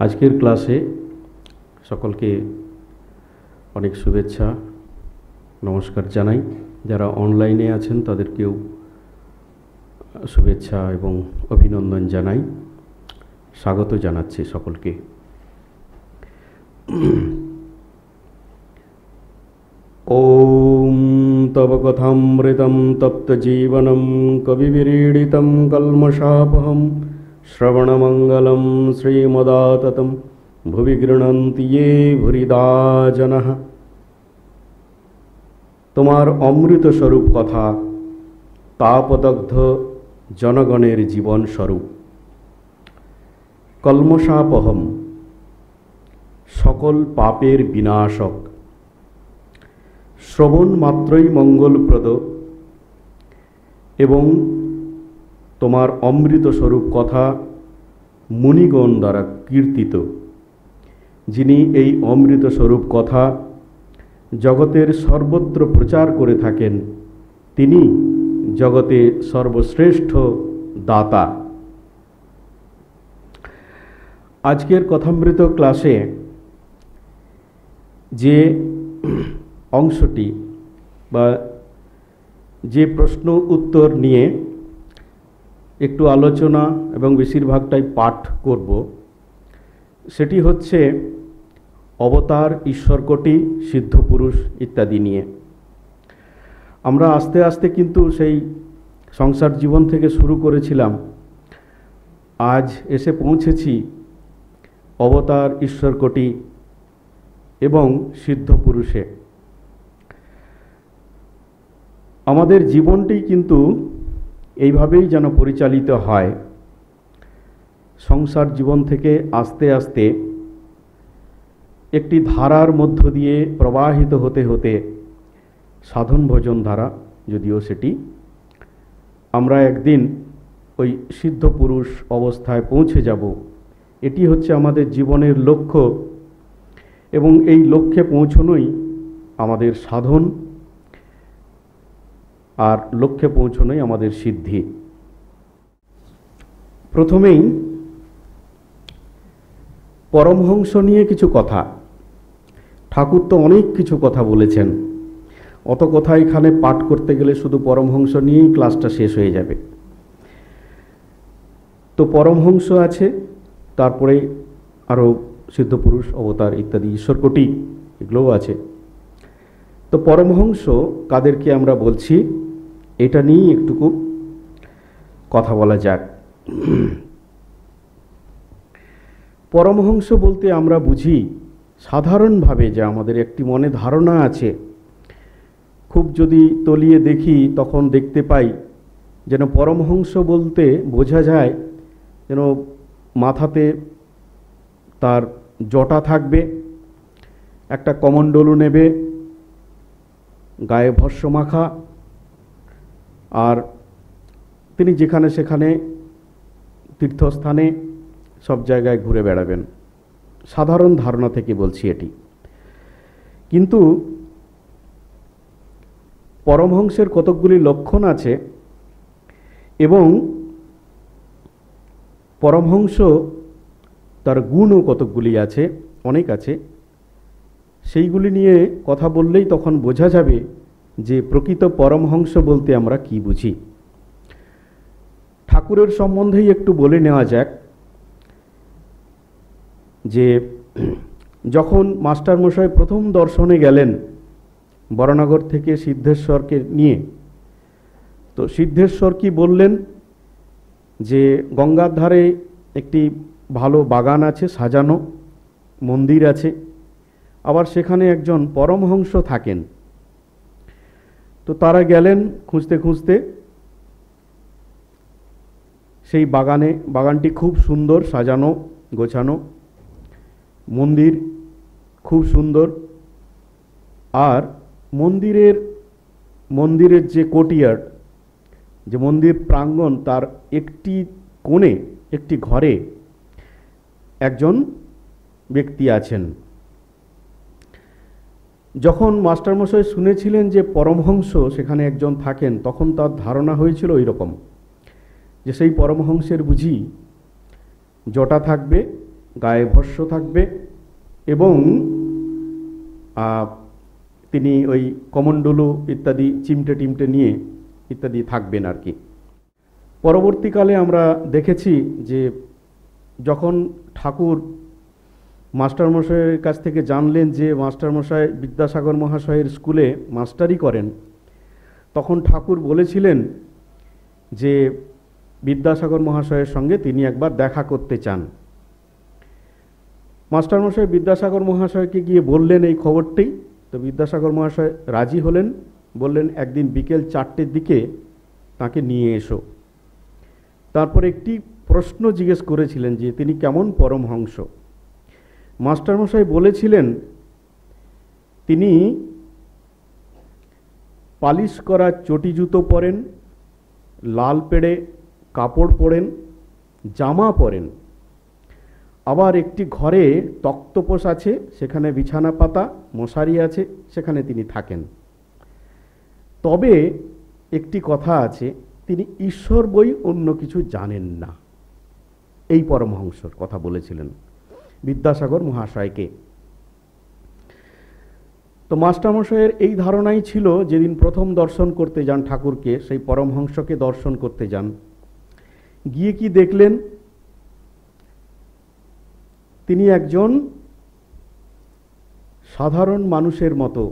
আজকের ক্লাসে সকলকে অনেক শুভেচ্ছা নমস্কার জানাই। যারা অনলাইনে আছেন তাদেরকেও শুভেচ্ছা এবং অভিনন্দন জানাই, স্বাগত জানাচ্ছি সকলকে। ওম তব কথামৃতম তপ্ত জীবনম কবিবিরীডিতম কল্মষাপহম শ্রবণমঙ্গলম শ্রীমদাততম ভুবি গৃহণন্তি ये ভুরিদা জনঃ। তোমার অমৃত স্বরূপ কথা তাপদগ্ধ জনগণের জীবন স্বরূপ। কল্মষাপহম সকল পাপের বিনাশক। শ্রবণ মাত্রই মঙ্গলপ্রদ এবং তোমার অমৃত স্বরূপ কথা মুনিগণ দ্বারা কীর্তিত। যিনি এই অমৃত স্বরূপ কথা জগতের সর্বত্র প্রচার করে থাকেন, তিনি জগতে সর্বশ্রেষ্ঠ দাতা। আজকের কথামৃত ক্লাসে যে অংশটি বা যে প্রশ্ন উত্তর নিয়ে একটু আলোচনা এবং বেশিরভাগটাই পাঠ করব, সেটি হচ্ছে অবতার, ঈশ্বরকোটি, সিদ্ধপুরুষ ইত্যাদি নিয়ে। আমরা আস্তে আস্তে কিন্তু সেই সংসার জীবন থেকে শুরু করেছিলাম, আজ এসে পৌঁছেছি অবতার, ঈশ্বরকোটি এবং সিদ্ধপুরুষে। আমাদের জীবনটি কিন্তু এইভাবেই যেন পরিচালিত হয়। সংসার জীবন থেকে আস্তে আস্তে একটি ধারার মধ্য দিয়ে প্রবাহিত হতে হতে সাধন ভজন ধারা, যদিও সেটি আমরা একদিন ওই সিদ্ধপুরুষ অবস্থায় পৌঁছে যাব, এটি হচ্ছে আমাদের জীবনের লক্ষ্য এবং এই লক্ষ্যে পৌঁছনোই আমাদের সাধন, আর লক্ষ্যে পৌঁছনোই আমাদের সিদ্ধি। প্রথমেই পরমহংস নিয়ে কিছু কথা। ঠাকুর তো অনেক কিছু কথা বলেছেন, অত কথা এখানে পাঠ করতে গেলে শুধু পরমহংস নিয়েই ক্লাসটা শেষ হয়ে যাবে। তো পরমহংস আছে, তারপরে আরও সিদ্ধপুরুষ, অবতার ইত্যাদি, ঈশ্বরকোটি, এগুলোও আছে। তো পরমহংস কাদেরকে আমরা বলছি, এটা নিয়েই একটুকু কথা বলা যাক। পরমহংস বলতে আমরা বুঝি সাধারণভাবে যে আমাদের একটি মনে ধারণা আছে, খুব যদি তলিয়ে দেখি তখন দেখতে পাই যেন পরমহংস বলতে বোঝা যায় যেন মাথাতে তার জটা থাকবে, একটা কমণ্ডলু নেবে, গায়ে ভস্য মাখা, আর তিনি যেখানে সেখানে তীর্থস্থানে সব জায়গায় ঘুরে বেড়াবেন। সাধারণ ধারণা থেকে বলছি এটি। কিন্তু পরমহংসের কতকগুলি লক্ষণ আছে এবং পরমহংস তার গুণও কতকগুলি আছে, অনেক আছে। সেইগুলি নিয়ে কথা বললেই তখন বোঝা যাবে যে প্রকৃত পরমহংস বলতে আমরা কি বুঝি। ঠাকুরের সম্বন্ধেই একটু বলে নেওয়া যাক যে যখন মাস্টারমশাই প্রথম দর্শনে গেলেন বরানগর থেকে সিদ্ধেশ্বরকে নিয়ে, তো সিদ্ধেশ্বর কি বললেন যে গঙ্গার ধারে একটি ভালো বাগান আছে, সাজানো মন্দির আছে, আবার সেখানে একজন পরমহংস থাকেন। তো তারা গেলেন খুঁজতে খুঁজতে সেই বাগানটি খুব সুন্দর, সাজানো গোছানো, মন্দির খুব সুন্দর, আর মন্দিরের যে কোর্টইয়ার্ড, যে মন্দির প্রাঙ্গণ, তার একটি কোণে একটি ঘরে একজন ব্যক্তি আছেন। যখন মাস্টারমশাই শুনেছিলেন যে পরমহংস সেখানে একজন থাকেন, তখন তার ধারণা হয়েছিল ওই রকম যে সেই পরমহংসের বুঝি জটা থাকবে গায়ে ভস্য থাকবে এবং তিনি ওই কমণ্ডলু ইত্যাদি চিমটে টিমটে নিয়ে ইত্যাদি থাকবেন আর কি। পরবর্তীকালে আমরা দেখেছি যে যখন ঠাকুর মাস্টারমশাইয়ের কাছ থেকে জানলেন যে মাস্টারমশাই বিদ্যাসাগর মহাশয়ের স্কুলে মাস্টারি করেন, তখন ঠাকুর বলেছিলেন যে বিদ্যাসাগর মহাশয়ের সঙ্গে তিনি একবার দেখা করতে চান। মাস্টারমশাই বিদ্যাসাগর মহাশয়কে গিয়ে বললেন এই খবরটি। তো বিদ্যাসাগর মহাশয় রাজি হলেন, বললেন একদিন বিকেল 4টের দিকে তাকে নিয়ে এসো। তারপর একটি প্রশ্ন জিজ্ঞেস করেছিলেন যে তিনি কেমন পরমহংস। মাস্টারমশাই বলেছিলেন তিনি পালিশ করা চটি জুতো পরেন, লাল পেড়ে কাপড় পরেন, জামা পরেন, আবার একটি ঘরে তক্তপোষ আছে, সেখানে বিছানা পাতা মশারি আছে, সেখানে তিনি থাকেন। তবে একটি কথা আছে, তিনি ঈশ্বর বই অন্য কিছু জানেন না। এই পরমহংসর কথা বলেছিলেন বিদ্যাসাগর মহাশয়কে। তো মাস্টারমশাইয়ের এই ধারণাই ছিল, যেদিন প্রথম দর্শন করতে যান ঠাকুরকে, সেই পরমহংসকে দর্শন করতে যান, গিয়ে কি দেখলেন, তিনি একজন সাধারণ মানুষের মতো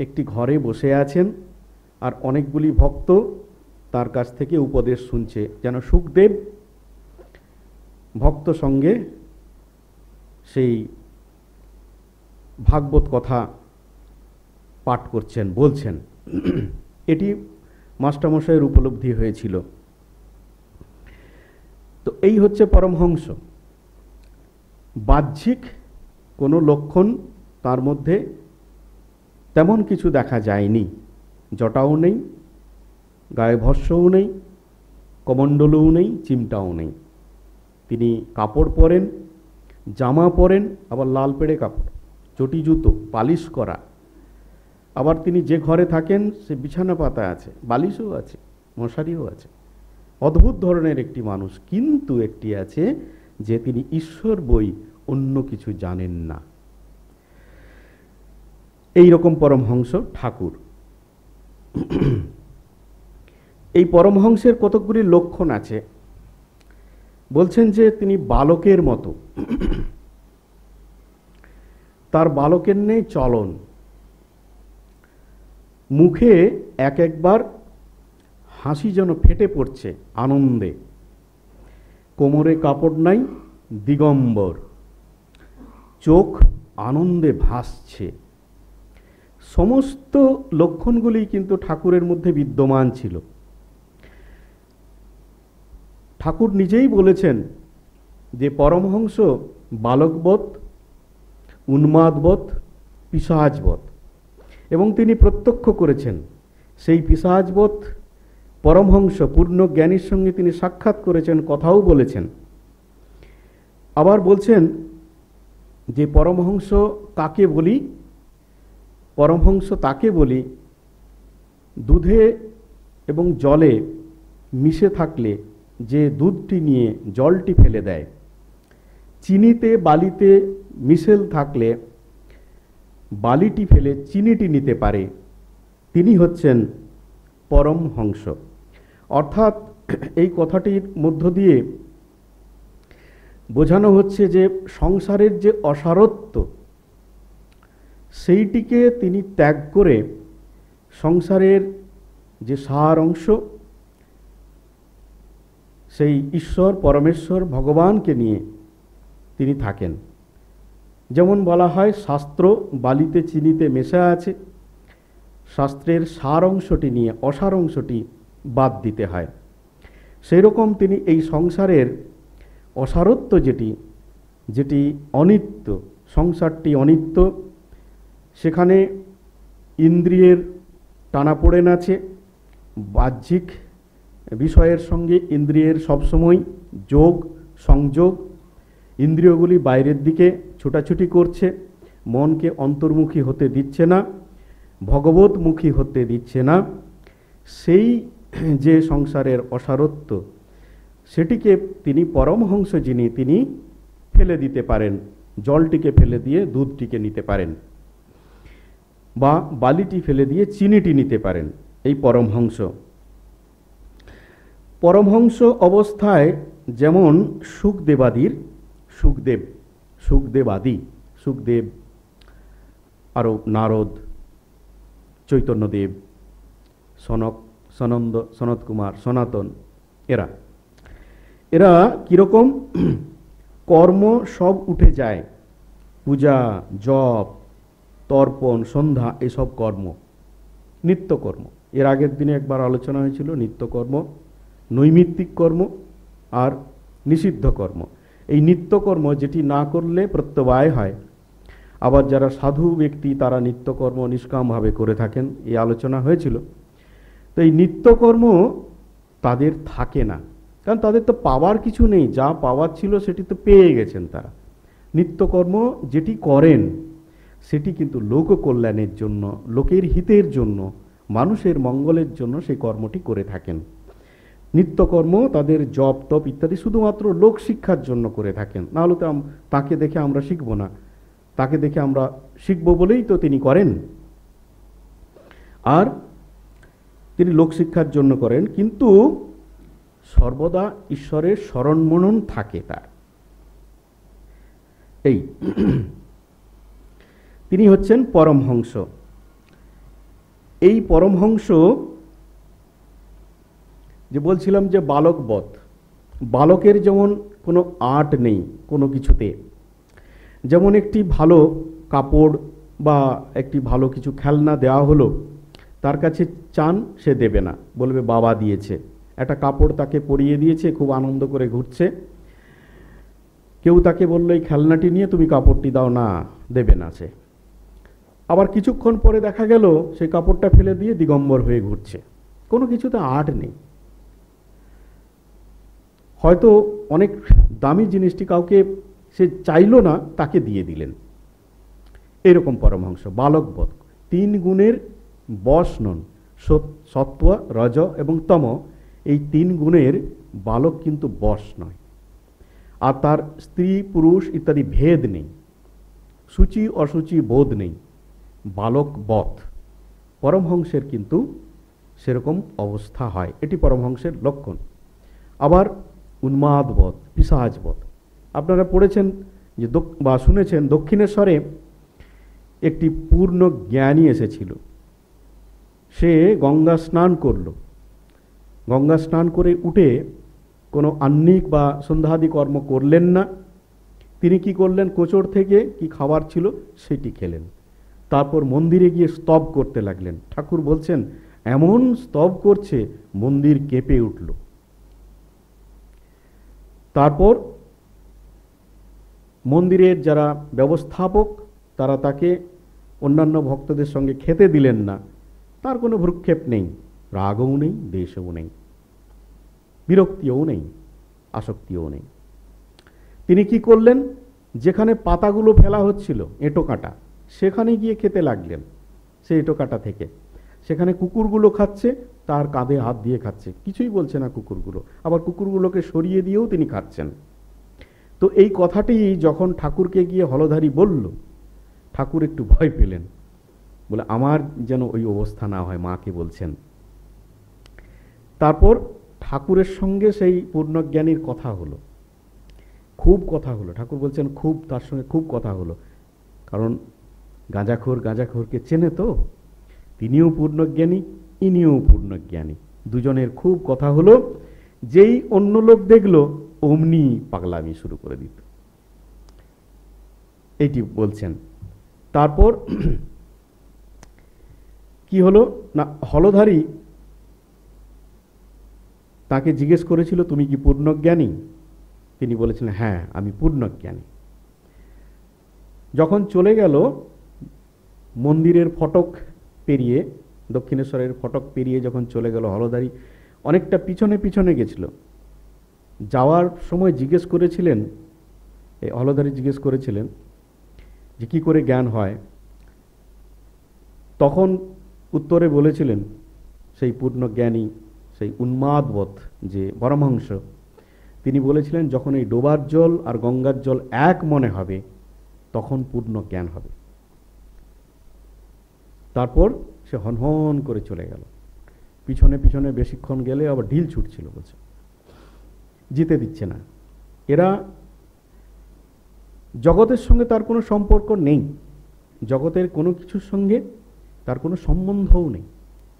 একটি ঘরে বসে আছেন, আর অনেকগুলি ভক্ত তার কাছ থেকে উপদেশ শুনছে, যেন সুখদেব ভক্ত সঙ্গে সেই ভাগবত কথা পাঠ করছেন, বলছেন। এটি মাস্টারমশাইয়ের উপলব্ধি হয়েছিল। তো এই হচ্ছে পরমহংস। বাহ্যিক কোনো লক্ষণ তার মধ্যে তেমন কিছু দেখা যায়নি, জটাও নেই, গায়ে ভস্যও নেই, কমণ্ডলও নেই, চিমটাও নেই। তিনি কাপড় পরেন, জামা পরেন, আবার লাল পেড়ে কাপড়, চটি জুতো পালিশ করা, আবার তিনি যে ঘরে থাকেন সে বিছানা পাতা আছে, বালিশও আছে, মশারিও আছে। অদ্ভুত ধরনের একটি মানুষ, কিন্তু একটি আছে যে তিনি ঈশ্বর বই অন্য কিছু জানেন না। এই রকম পরমহংস ঠাকুর। এই পরমহংসের কতকগুলি লক্ষণ আছে। বলছেন যে তিনি বালকের মতো, তার বালকের নেই চলন, মুখে এক একবার হাসি যেন ফেটে পড়ছে আনন্দে, কোমরে কাপড় নাই, দিগম্বর, চোখ আনন্দে ভাসছে। সমস্ত লক্ষণগুলি কিন্তু ঠাকুরের মধ্যে বিদ্যমান ছিল। ঠাকুর নিজেই বলেছেন যে পরমহংস বালকবৎ, উন্মাদবৎ, পিশাচবৎ, এবং তিনি প্রত্যক্ষ করেছেন সেই পিশাচবৎ পরমহংস পূর্ণ জ্ঞানীর সঙ্গে তিনি সাক্ষাৎ করেছেন, কথাও বলেছেন। আবার বলছেন যে পরমহংস কাকে বলি, পরমহংস তাকে বলি দুধে এবং জলে মিশে থাকলে যে দুধটি নিয়ে জলটি ফেলে দেয়, চিনিতে বালিতে মিশেল থাকলে বালিটি ফেলে চিনিটি নিতে পারে, তিনি হচ্ছেন পরমহংস। অর্থাৎ এই কথাটির মধ্য দিয়ে বোঝানো হচ্ছে যে সংসারের যে অসারত্ব, সেইটিকে তিনি ত্যাগ করে সংসারের যে সার অংশ, সেই ঈশ্বর পরমেশ্বর ভগবানকে নিয়ে তিনি থাকেন। যেমন বলা হয় শাস্ত্র বালিতে চিনিতে মেশা আছে, শাস্ত্রের সার অংশটি নিয়ে অসার অংশটি বাদ দিতে হয়। সেই রকম তিনি এই সংসারের অসারত্ব যেটি অনিত্য, সংসারটি অনিত্য, সেখানে ইন্দ্রিয়ের টানাপোড়েন আছে, বাহ্যিক বিষয়ের সঙ্গে ইন্দ্রিয়ের সবসময় যোগ সংযোগ, ইন্দ্রিয়গুলি বাইরের দিকে ছোটাছুটি করছে, মনকে অন্তর্মুখী হতে দিচ্ছে না, ভগবতমুখী হতে দিচ্ছে না। সেই যে সংসারের অসারত্ব, সেটিকে তিনি পরমহংস যিনি, তিনি ফেলে দিতে পারেন, জলটিকে ফেলে দিয়ে দুধটিকে নিতে পারেন, বা বালিটি ফেলে দিয়ে চিনিটি নিতে পারেন। এই পরমহংস। পরমহংস অবস্থায় যেমন সুখদেব, আরও নারদ, চৈতন্যদেব, সনত কুমার, সনাতন, এরা কিরকম কর্ম সব উঠে যায়, পূজা, জপ, তর্পণ, সন্ধ্যা, এসব কর্ম নিত্যকর্ম। এর আগের দিনে একবার আলোচনা হয়েছিল নিত্যকর্ম, নৈমিত্তিক কর্ম আর নিষিদ্ধ কর্ম। এই নিত্যকর্ম যেটি না করলে প্রত্যবায় হয়। আবার যারা সাধু ব্যক্তি তারা নিত্যকর্ম নিষ্কামভাবে করে থাকেন, এই আলোচনা হয়েছিল। তো এই নিত্যকর্ম তাদের থাকে না, কারণ তাদের তো পাওয়ার কিছু নেই, যা পাওয়ার ছিল সেটি তো পেয়ে গেছেন তারা। নিত্যকর্ম যেটি করেন সেটি কিন্তু লোক কল্যাণের জন্য, লোকের হিতের জন্য, মানুষের মঙ্গলের জন্য সেই কর্মটি করে থাকেন। নিত্যকর্ম তাদের জপ তপ ইত্যাদি শুধুমাত্র লোক শিক্ষার জন্য করে থাকেন, নাহলে তো তাকে দেখে আমরা শিখব না। তাকে দেখে আমরা শিখব বলেই তো তিনি করেন। আর তিনি লোকশিক্ষার জন্য করেন, কিন্তু সর্বদা ঈশ্বরের স্মরণ মনন থাকে তার। এই তিনি হচ্ছেন পরমহংস। এই পরমহংস যে বলছিলাম যে বালকবৎ, বালকের যেমন কোনো আর্ট নেই কোনো কিছুতে, যেমন একটি ভালো কাপড় বা একটি ভালো কিছু খেলনা দেওয়া হলো, তার কাছে চান, সে দেবে না, বলবে বাবা দিয়েছে। একটা কাপড় তাকে পরিয়ে দিয়েছে, খুব আনন্দ করে ঘুরছে, কেউ তাকে বললো এই খেলনাটি নিয়ে তুমি কাপড়টি দাও, না, দেবে না সে। আবার কিছুক্ষণ পরে দেখা গেল সেই কাপড়টা ফেলে দিয়ে দিগম্বর হয়ে ঘুরছে, কোনো কিছুতে আর্ট নেই। হয়তো অনেক দামি জিনিসটি কাউকে সে চাইল না, তাকে দিয়ে দিলেন। এরকম পরমহংস বালকবৎ, 3 গুণের বশ নন, সত্ত্ব, রজ এবং তম, এই 3 গুণের বালক কিন্তু বশ নয়। আর তার স্ত্রী পুরুষ ইত্যাদি ভেদ নেই, সূচি অসুচি বোধ নেই, বালকবৎ। পরমহংসের কিন্তু সেরকম অবস্থা হয়, এটি পরমহংসের লক্ষণ। আবার উন্মাদবৎ, পিশাচবৎ। আপনারা পড়েছেন যে বা শুনেছেন দক্ষিণেশ্বরে একটি পূর্ণ জ্ঞানী এসেছিল। সে গঙ্গা স্নান করল, গঙ্গা স্নান করে উঠে কোনো আহ্নিক বা সন্ধ্যাদি কর্ম করলেন না। তিনি কি করলেন, কোচর থেকে কি খাবার ছিল সেটি খেলেন, তারপর মন্দিরে গিয়ে স্তব করতে লাগলেন। ঠাকুর বলছেন এমন স্তব করছে মন্দির কেঁপে উঠল। তারপর মন্দিরের যারা ব্যবস্থাপক তারা তাকে অন্যান্য ভক্তদের সঙ্গে খেতে দিলেন না। তার কোনো ভ্রুক্ষেপ নেই, রাগও নেই, দ্বেষও নেই, বিরক্তিও নেই, আসক্তিও নেই। তিনি কি করলেন, যেখানে পাতাগুলো ফেলা হচ্ছিল এঁটো কাটা, সেখানে গিয়ে খেতে লাগলেন। সে এঁটো কাটা থেকে সেখানে কুকুরগুলো খাচ্ছে, তার কাঁধে হাত দিয়ে খাচ্ছে, কিছুই বলছে না কুকুরগুলো। আবার কুকুরগুলোকে সরিয়ে দিয়েও তিনি খাচ্ছেন। তো এই কথাটি যখন ঠাকুরকে গিয়ে হলধারী বলল, ঠাকুর একটু ভয় পেলেন, বলে আমার যেন ওই অবস্থা না হয়, মাকে বলছেন। তারপর ঠাকুরের সঙ্গে সেই পূর্ণজ্ঞানীর কথা হলো, খুব কথা হলো। ঠাকুর বলছেন খুব, তার সঙ্গে খুব কথা হলো, কারণ গাঁজাখোরকে চেনে তো, তিনিও পূর্ণজ্ঞানী, ইনিও পূর্ণজ্ঞানী, দুজনের খুব কথা হলো। যেই অন্য লোক দেখলো অমনি পাগলামি শুরু করে দিত, এইটি বলছেন। তারপর কি হলো না, হলধারী তাকে জিজ্ঞেস করেছিল তুমি কি পূর্ণজ্ঞানী? তিনি বলেছিলেন হ্যাঁ আমি পূর্ণজ্ঞানী। যখন চলে গেল, মন্দিরের ফটক পেরিয়ে, দক্ষিণেশ্বরের ফটক পেরিয়ে যখন চলে গেল, হলধারী অনেকটা পিছনে পিছনে গেছিল। যাওয়ার সময় জিজ্ঞেস করেছিলেন, এই হলধারী জিজ্ঞেস করেছিলেন যে কি করে জ্ঞান হয়? তখন উত্তরে বলেছিলেন সেই পূর্ণজ্ঞানী, সেই উন্মাদবৎ যে পরমহংস, তিনি বলেছিলেন যখন এই ডোবার জল আর গঙ্গার জল এক মনে হবে তখন পূর্ণ জ্ঞান হবে। তারপর সে হনহন করে চলে গেল। পিছনে পিছনে বেশিক্ষণ গেলে আবার ঢিল ছুটছিল, বলছে জিতে দিচ্ছে না। এরা জগতের সঙ্গে তার কোনো সম্পর্ক নেই, জগতের কোনো কিছুর সঙ্গে তার কোনো সম্বন্ধও নেই,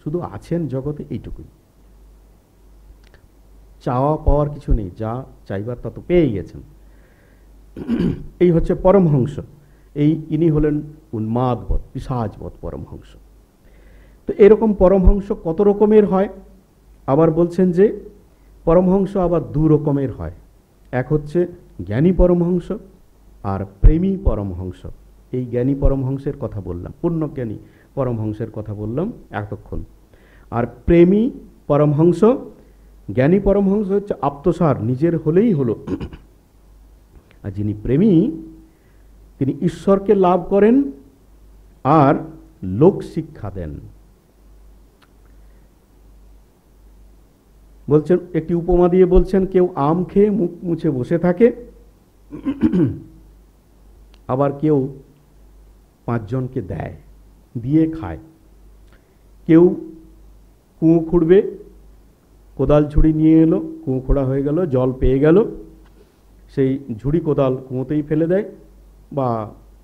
শুধু আছেন জগতে এইটুকুই। চাওয়া পাওয়ার কিছু নেই, যা চাইবার তা তো পেয়ে গেছেন। এই হচ্ছে পরমহংস। ইনি হলেন উন্মাদবৎ, পিশাচবৎ পরমহংস। তো এরকম পরমহংস কত রকমের হয়? আবার বলছেন যে পরমহংস আবার দু রকমের হয়। এক হচ্ছে জ্ঞানী পরমহংস আর প্রেমী পরমহংস। এই জ্ঞানী পরমহংসের কথা বললাম, পূর্ণজ্ঞানী পরমহংসের কথা বললাম এতক্ষণ। আর প্রেমী পরমহংস, জ্ঞানী পরমহংস হচ্ছে আপ্তসার, নিজের হলেই হলো। আর যিনি প্রেমী তিনি ঈশ্বরকে লাভ করেন আর লোক শিক্ষা দেন। বলছেন, একটি উপমা দিয়ে বলছেন, কেউ আম খেয়ে মুখ মুছে বসে থাকে, আবার কেউ 5 জনকে দেয়, দিয়ে খায়। কেউ কুয়ো খুঁড়বে, কোদাল ঝুড়ি নিয়ে এলো, কুয়ো খোঁড়া হয়ে গেল, জল পেয়ে গেল, সেই ঝুড়ি কোদাল কুয়োতেই ফেলে দেয় বা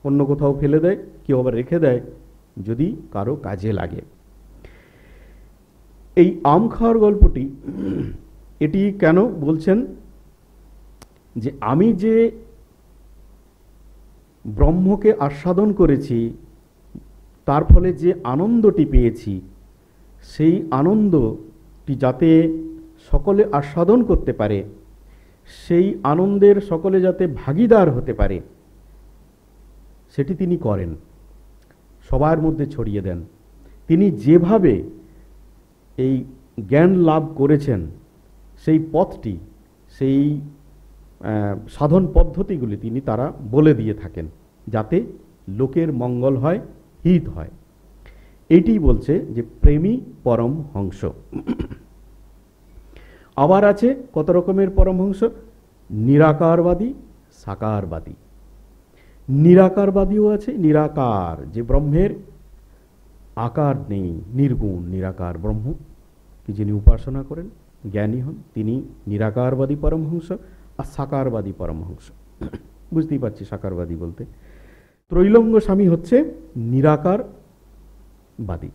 অন্য কোথাও ফেলে দেয়, কেউ আবার রেখে দেয় যদি কারো কাজে লাগে। এই আম খাওয়ার গল্পটি এটি কেন বলছেন? যে আমি যে ব্রহ্মকে আস্বাদন করেছি, তার ফলে যে আনন্দটি পেয়েছি, সেই আনন্দটি যাতে সকলে আস্বাদন করতে পারে, সেই আনন্দের সকলে যাতে ভাগীদার হতে পারে, সেটি তিনি করেন, সবার মধ্যে ছড়িয়ে দেন। তিনি যেভাবে এই জ্ঞান লাভ করেছেন, সেই পথটি, সেই সাধন পদ্ধতিগুলি তিনি তারা বলে দিয়ে থাকেন, যাতে লোকের মঙ্গল হয়, হিত হয়। এইটি বলছে যে প্রেমী পরমহংস। আবার আছে কত রকমের পরমহংস? নিরাকারবাদী, সাকারবাদী। নিরাকারবাদীও আছে, নিরাকার, যে ব্রহ্মের আকার নেই, নির্গুণ নিরাকার ব্রহ্ম কি যিনি উপাসনা করেন, জ্ঞানী হন, তিনি নিরাকারবাদী পরমহংস। আর সাকারবাদী পরমহংস, বুঝতেই পারছি সাকারবাদী বলতে। ত্রৈলঙ্গ স্বামী হচ্ছে নিরাকারবাদী,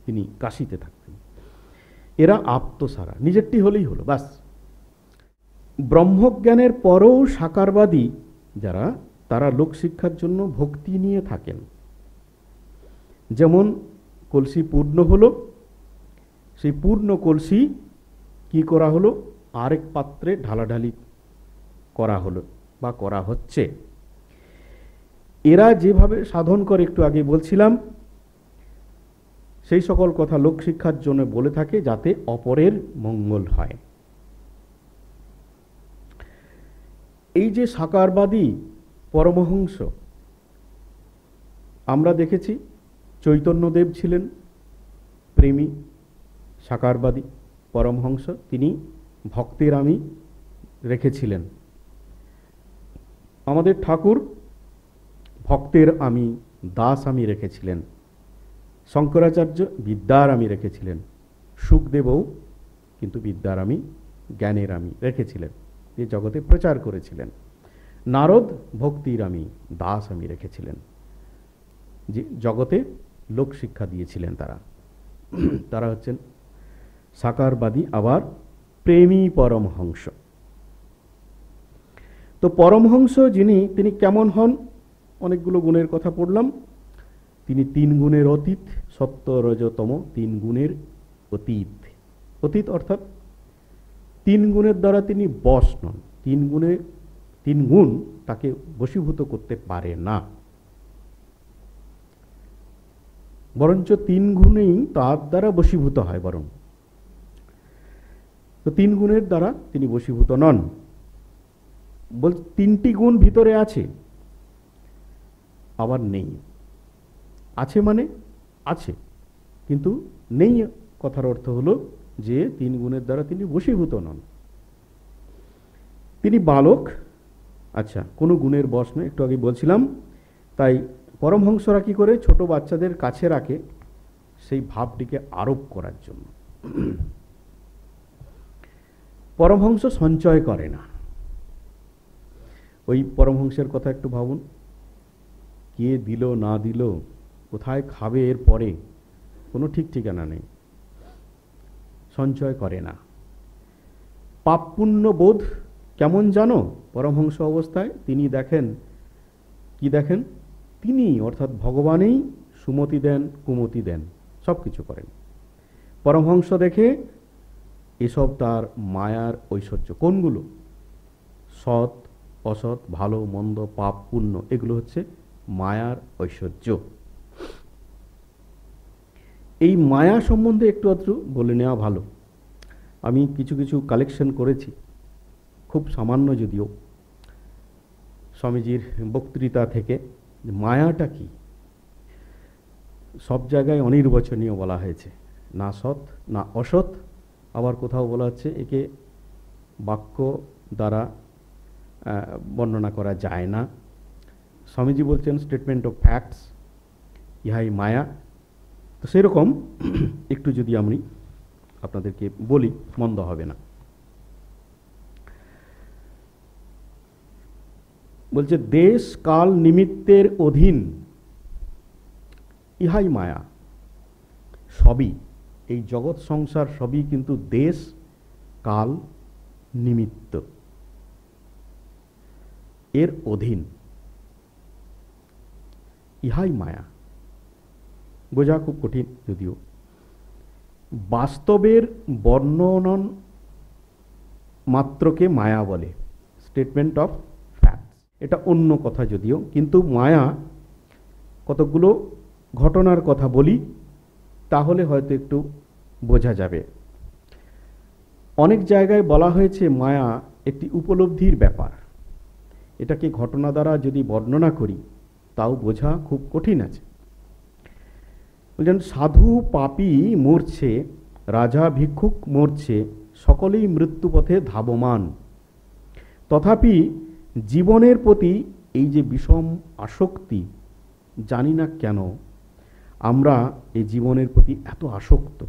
তিনি কাশীতে থাকতেন। এরা আপ্তসারা, নিজেরটি হলেই হলো, বাস। ব্রহ্মজ্ঞানের পরেও সাকারবাদী যারা, তারা লোকশিক্ষার জন্য ভক্তি নিয়ে থাকেন। যেমন কলসি পূর্ণ হলো, সেই পূর্ণ কলসি কি করা হলো? আরেক পাত্রে ঢালাঢালি করা হলো বা করা হচ্ছে। এরা যেভাবে সাধন করে, একটু আগে বলছিলাম, সেই সকল কথা লোকশিক্ষার জন্য বলে থাকে, যাতে অপরের মঙ্গল হয়। এই যে সাকারবাদী পরমহংস, আমরা দেখেছি চৈতন্যদেব ছিলেন প্রেমী সাকারবাদী পরমহংস, তিনি ভক্তের আমি রেখেছিলেন। আমাদের ঠাকুর ভক্তের আমি, দাস আমি রেখেছিলেন। শঙ্করাচার্য বিদ্যার আমি রেখেছিলেন। সুখদেবও কিন্তু বিদ্যার আমি, জ্ঞানের আমি রেখেছিলেন, এ জগতে প্রচার করেছিলেন। নারদ ভক্তির আমি, দাস আমি রেখেছিলেন, যে জগতে লোক শিক্ষা দিয়েছিলেন। তারা হচ্ছেন সাকারবাদী, আবার প্রেমী পরমহংস। তো পরমহংস যিনি, তিনি কেমন হন? অনেকগুলো গুণের কথা পড়লাম। তিনি 3 গুণের অতীত, সত্য রজতম 3 গুণের অতীত। অতীত অর্থাৎ 3 গুণের দ্বারা তিনি বশ নন। 3 গুণ তাকে বশীভূত করতে পারে না, বরঞ্চ 3 গুণেই তার দ্বারা বশীভূত হয়। বরং তো 3 গুণের দ্বারা তিনি বশীভূত নন। বল 3টি গুণ ভিতরে আছে, আবার নেই। আছে মানে আছে, কিন্তু নেই কথার অর্থ হলো যে 3 গুণের দ্বারা তিনি বশীভূত নন। তিনি বালক, আচ্ছা, কোনো গুণের বশ নয়, একটু আগে বলছিলাম। তাই পরমহংসরা কি করে ছোট বাচ্চাদের কাছে রাখে, সেই ভাবটিকে আরোপ করার জন্য। পরমহংস সঞ্চয় করে না। ওই পরমহংসের কথা একটু ভাবুন, কে দিল না দিল, কোথায় খাবে এর পরে, কোনো ঠিক ঠিকানা নেই, সঞ্চয় করে না। পাপ পুণ্য বোধ কেমন জানো, পরমহংস অবস্থায় তিনি দেখেন, কি দেখেন, তিনি অর্থাৎ ভগবানই সুমতি দেন, কুমতি দেন, সব কিছু করেন। পরমহংস দেখে এসব তার মায়ার ঐশ্বর্য। কোনগুলো? সৎ অসৎ, ভালো মন্দ, পাপ পুণ্য, এগুলো হচ্ছে মায়ার ঐশ্বর্য। এই মায়া সম্বন্ধে একটু আধটু বলে নেওয়া ভালো। আমি কিছু কিছু কালেকশন করেছি, খুব সামান্য যদিও, স্বামীজির বক্তৃতা থেকে। মায়াটা কি? সব জায়গায় অনির্বচনীয় বলা হয়েছে, না সৎ না অসৎ, আবার কোথাও বলা হচ্ছে একে বাক্য দ্বারা বর্ণনা করা যায় না। স্বামীজি বলছেন স্টেটমেন্ট অফ ফ্যাক্টস, ইহাই মায়া। তো সেরকম একটু যদি আমি আপনাদেরকে বলি, মন্দ হবে না। বলছে দেশ কাল নিমিত্তের অধীন, ইহাই মায়া। সবই, এই জগৎ সংসার সবই কিন্তু দেশ কাল নিমিত্ত, এর অধীন, ইহাই মায়া। বোঝা খুব কঠিন যদিও। বাস্তবের বর্ণন মাত্রকে মায়া বলে, স্টেটমেন্ট অফ ফ্যাক্টস, এটা অন্য কথা যদিও, কিন্তু মায়া কতগুলো ঘটনার কথা বলি, তাহলে হয়তো একটু বোঝা যাবে। অনেক জায়গায় বলা হয়েছে মায়া একটি উপলব্ধির ব্যাপার। এটাকে ঘটনা দ্বারা যদি বর্ণনা করি তাও বোঝা খুব কঠিন আছে। বলছেন সাধু পাপী মরছে, রাজা ভিক্ষুক মরছে, সকলেই মৃত্যুপথে ধাবমান। তথাপি জীবনের প্রতি এই যে বিষম আসক্তি, জানি না কেন আমরা এই জীবনের প্রতি এত আসক্ত,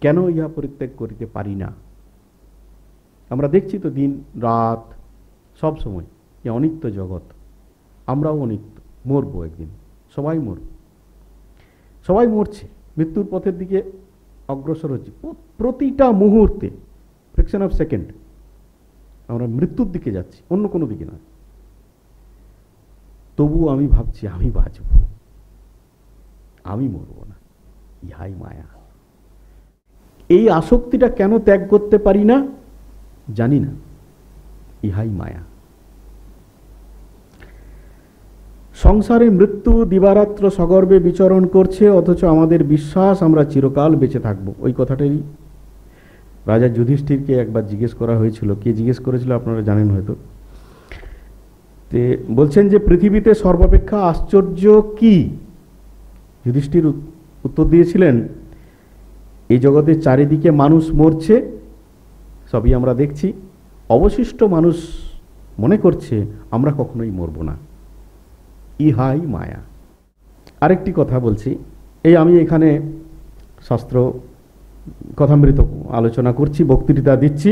কেন ইহা পরিত্যাগ করিতে পারি না। আমরা দেখছি তো দিন রাত সব সময় এ অনিত্য জগৎ, আমরাও অনিত্য, মরবো একদিন, সবাই মরব, সবাই মরছে, মৃত্যুর পথের দিকে অগ্রসর হচ্ছে। প্রতিটা মুহূর্তে, ফ্র্যাকশন অফ সেকেন্ড, আমরা মৃত্যুর দিকে যাচ্ছি, অন্য কোনো দিকে না। তবুও আমি ভাবছি আমি বাঁচব, আমি মরব না, ইহাই মায়া। এই আসক্তিটা কেন ত্যাগ করতে পারি না জানি না, ইহাই মায়া। সংসারে মৃত্যু দিবারাত্র সগর্বে বিচরণ করছে, অথচ আমাদের বিশ্বাস আমরা চিরকাল বেঁচে থাকব। ওই কথাটাই রাজা যুধিষ্ঠিরকে একবার জিজ্ঞেস করা হয়েছিল। কে জিজ্ঞেস করেছিল আপনারা জানেন হয়তো। তে বলছেন যে পৃথিবীতে সর্বাপেক্ষা আশ্চর্য কি? যুধিষ্ঠির উত্তর দিয়েছিলেন, এই জগতের চারিদিকে মানুষ মরছে, সবই আমরা দেখছি, অবশিষ্ট মানুষ মনে করছে আমরা কখনোই মরব না, ইহাই মায়া। আরেকটি কথা বলছি, এই আমি এখানে শাস্ত্র কথামৃত আলোচনা করছি, বক্তৃতা দিচ্ছি,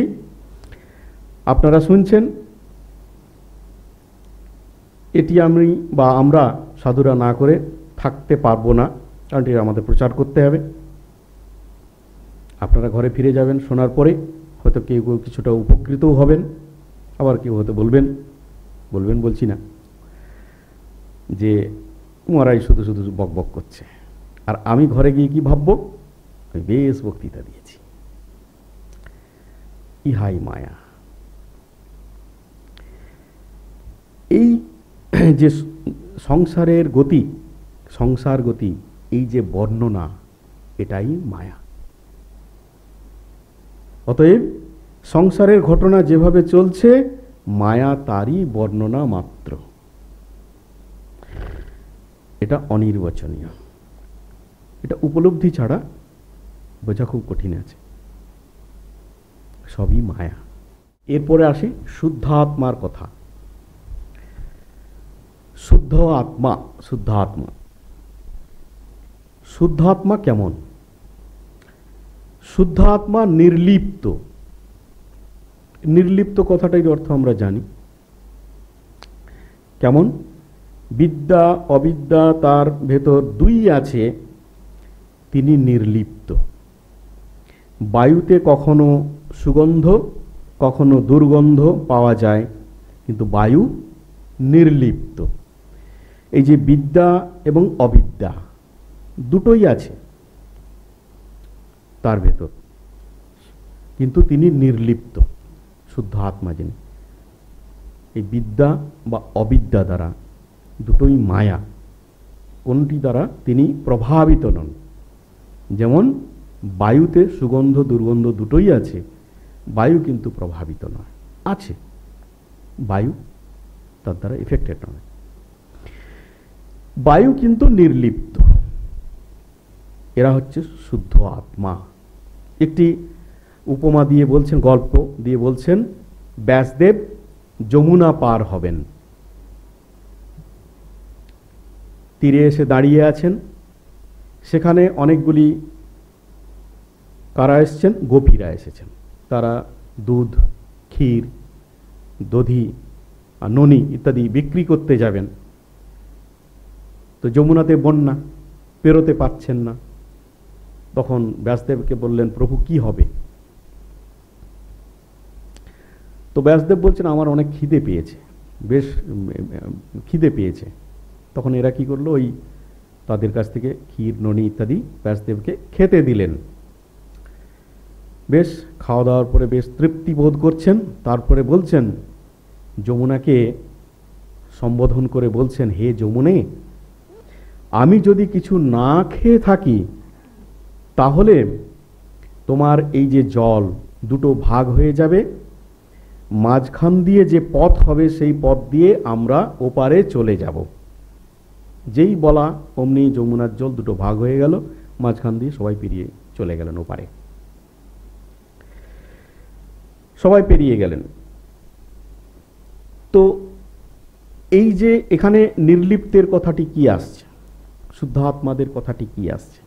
আপনারা শুনছেন। এটি আমি বা আমরা সাধুরা না করে থাকতে পারবো না, কারণ এটি আমাদের প্রচার করতে হবে। আপনারা ঘরে ফিরে যাবেন, শোনার পরে হয়তো কেউ কেউ কিছুটা উপকৃতও হবেন, আবার কেউ হয়তো বলবেন বলছি না যে মহারাজ শুধু শুধু বক বক করছে, আর আমি ঘরে গিয়ে কি ভাববো, আমি বেশ বক্তৃতা দিয়েছি। ইহাই মায়া। এই যে সংসারের গতি, সংসার গতি, এই যে বর্ণনা, এটাই মায়া। অতএব সংসারের ঘটনা যেভাবে চলছে, মায়া তারই বর্ণনা মাত্র। এটা অনির্বচনীয়, এটা উপলব্ধি ছাড়া বোঝা খুব কঠিন আছে। সবই মায়া, এরপরে আসি শুদ্ধাত্মার কথা। শুদ্ধ আত্মা, শুদ্ধাত্মা, শুদ্ধাত্মা কেমন? শুদ্ধাত্মা নির্লিপ্ত। নির্লিপ্ত কথাটার অর্থ আমরা জানি কেমন। বিদ্যা অবিদ্যা তার ভেতর দুই আছে, তিনি নির্লিপ্ত। বায়ুতে কখনো সুগন্ধ কখনো দুর্গন্ধ পাওয়া যায়, কিন্তু বায়ু নির্লিপ্ত। এই যে বিদ্যা এবং অবিদ্যা দুটোই আছে তার ভেতর, কিন্তু তিনি নির্লিপ্ত। শুদ্ধ আত্মা যিনি, এই বিদ্যা বা অবিদ্যা দ্বারা, দুটোই মায়া, কোনটি দ্বারা তিনি প্রভাবিত নন। যেমন বায়ুতে সুগন্ধ দুর্গন্ধ দুটোই আছে, বায়ু কিন্তু প্রভাবিত নয়। আছে বায়ু, তার দ্বারা এফেক্টেড নয়। বায়ু কিন্তু নির্লিপ্ত। এরা হচ্ছে শুদ্ধ আত্মা। একটি উপমা দিয়ে বলছেন, গল্প দিয়ে বলছেন, ব্যাসদেব যমুনা পার হবেন, তীরে এসে দাঁড়িয়ে আছেন। সেখানে অনেকগুলি কারা এসছেন? গোপীরা এসেছেন। তারা দুধ, ক্ষীর, দধি, ননি ইত্যাদি বিক্রি করতে যাবেন। তো যমুনাতে বন্যা, পেরোতে পারছেন না। তখন ব্যাসদেবকে বললেন, প্রভু কি হবে? তো ব্যাসদেব বলছেন, আমার অনেক খিদে পেয়েছে, বেশ খিদে পেয়েছে। তখন এরা কি করলো, ওই তাদের কাছ থেকে ক্ষীর, ননি ইত্যাদি ব্যাসদেবকে খেতে দিলেন। বেশ খাওয়া দাওয়ার পরে বেশ তৃপ্তি বোধ করছেন। তারপরে বলছেন, যমুনাকে সম্বোধন করে বলছেন, হে যমুনে, আমি যদি কিছু না খেয়ে থাকি তাহলে তোমার এই যে জল দুটো ভাগ হয়ে যাবে, মাঝখান দিয়ে যে পথ হবে সেই পথ দিয়ে আমরা ওপারে চলে যাব। যেই বলা অমনি যমুনার জল দুটো ভাগ হয়ে গেল, মাঝখান দিয়ে সবাই পেরিয়ে চলে গেলেন ওপারে। সবাই পেরিয়ে গেলেন। তো এই যে এখানে নির্লিপ্তের কথাটি কি আসছে, শুদ্ধ আত্মাদের কথাটি কি আসছে?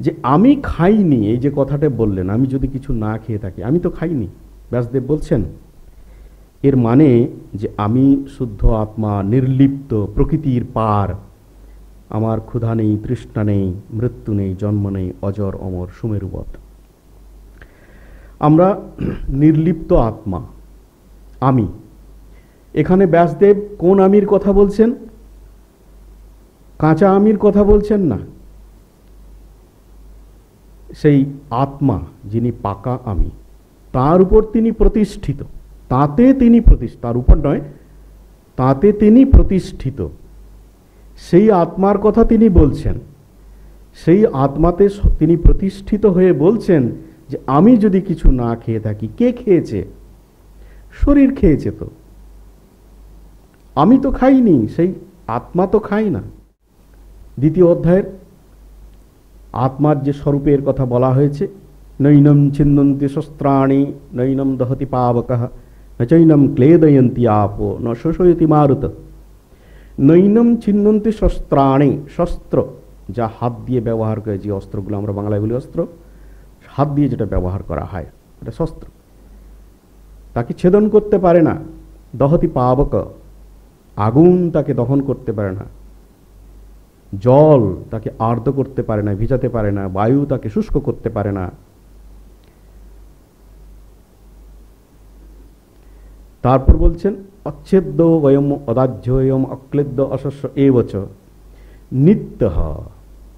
যে আমি খাইনি, এই যে কথাটা বললেন, আমি যদি কিছু না খেয়ে থাকি, আমি তো খাইনি। ব্যাসদেব বলছেন, এর মানে যে আমি শুদ্ধ আত্মা, নির্লিপ্ত, প্রকৃতির পার। আমার ক্ষুধা নেই, তৃষ্ণা নেই, মৃত্যু নেই, জন্ম নেই, অজর অমর সুমেরুবৎ। আমরা নির্লিপ্ত আত্মা, আমি। এখানে ব্যাসদেব কোন আমির কথা বলছেন? কাঁচা আমির কথা বলছেন না। সেই আত্মা যিনি পাকা আমি, তার উপর তিনি প্রতিষ্ঠিত। তাতে তিনি প্রতিষ্ঠিত, তার উপর নয়, তাতে তিনি প্রতিষ্ঠিত। সেই আত্মার কথা তিনি বলছেন। সেই আত্মাতে তিনি প্রতিষ্ঠিত হয়ে বলছেন যে আমি যদি কিছু না খেয়ে থাকি, কে খেয়েছে? শরীর খেয়েছে। তো আমি তো খাইনি, সেই আত্মা তো খাই না। দ্বিতীয় অধ্যায়ের আত্মার যে স্বরূপের কথা বলা হয়েছে, নৈনম ছিন্দন্তি শস্ত্রাণি নৈনম দহতি পাবকঃ ন চৈনম ক্লেদয়ন্তি আপো ন শোষয়তি মারুত। নৈনম ছিন্দন্তি শস্ত্রাণি, শস্ত্র যা হাত দিয়ে ব্যবহার করে, যে অস্ত্রগুলো আমরা বাংলায় বলি অস্ত্র, হাত দিয়ে যেটা ব্যবহার করা হয় এটা শস্ত্র, তাকে ছেদন করতে পারে না। দহতি পাবক, আগুন তাকে দহন করতে পারে না। জল তাকে আর্দ্র করতে পারে না, ভিজাতে পারে না। বায়ু তাকে শুষ্ক করতে পারে না। তারপর বলছেন, অচ্ছেদ্য বয়ম অদাহ্যয়ম অক্লেদ্য অশস্য এবচ নিত্য।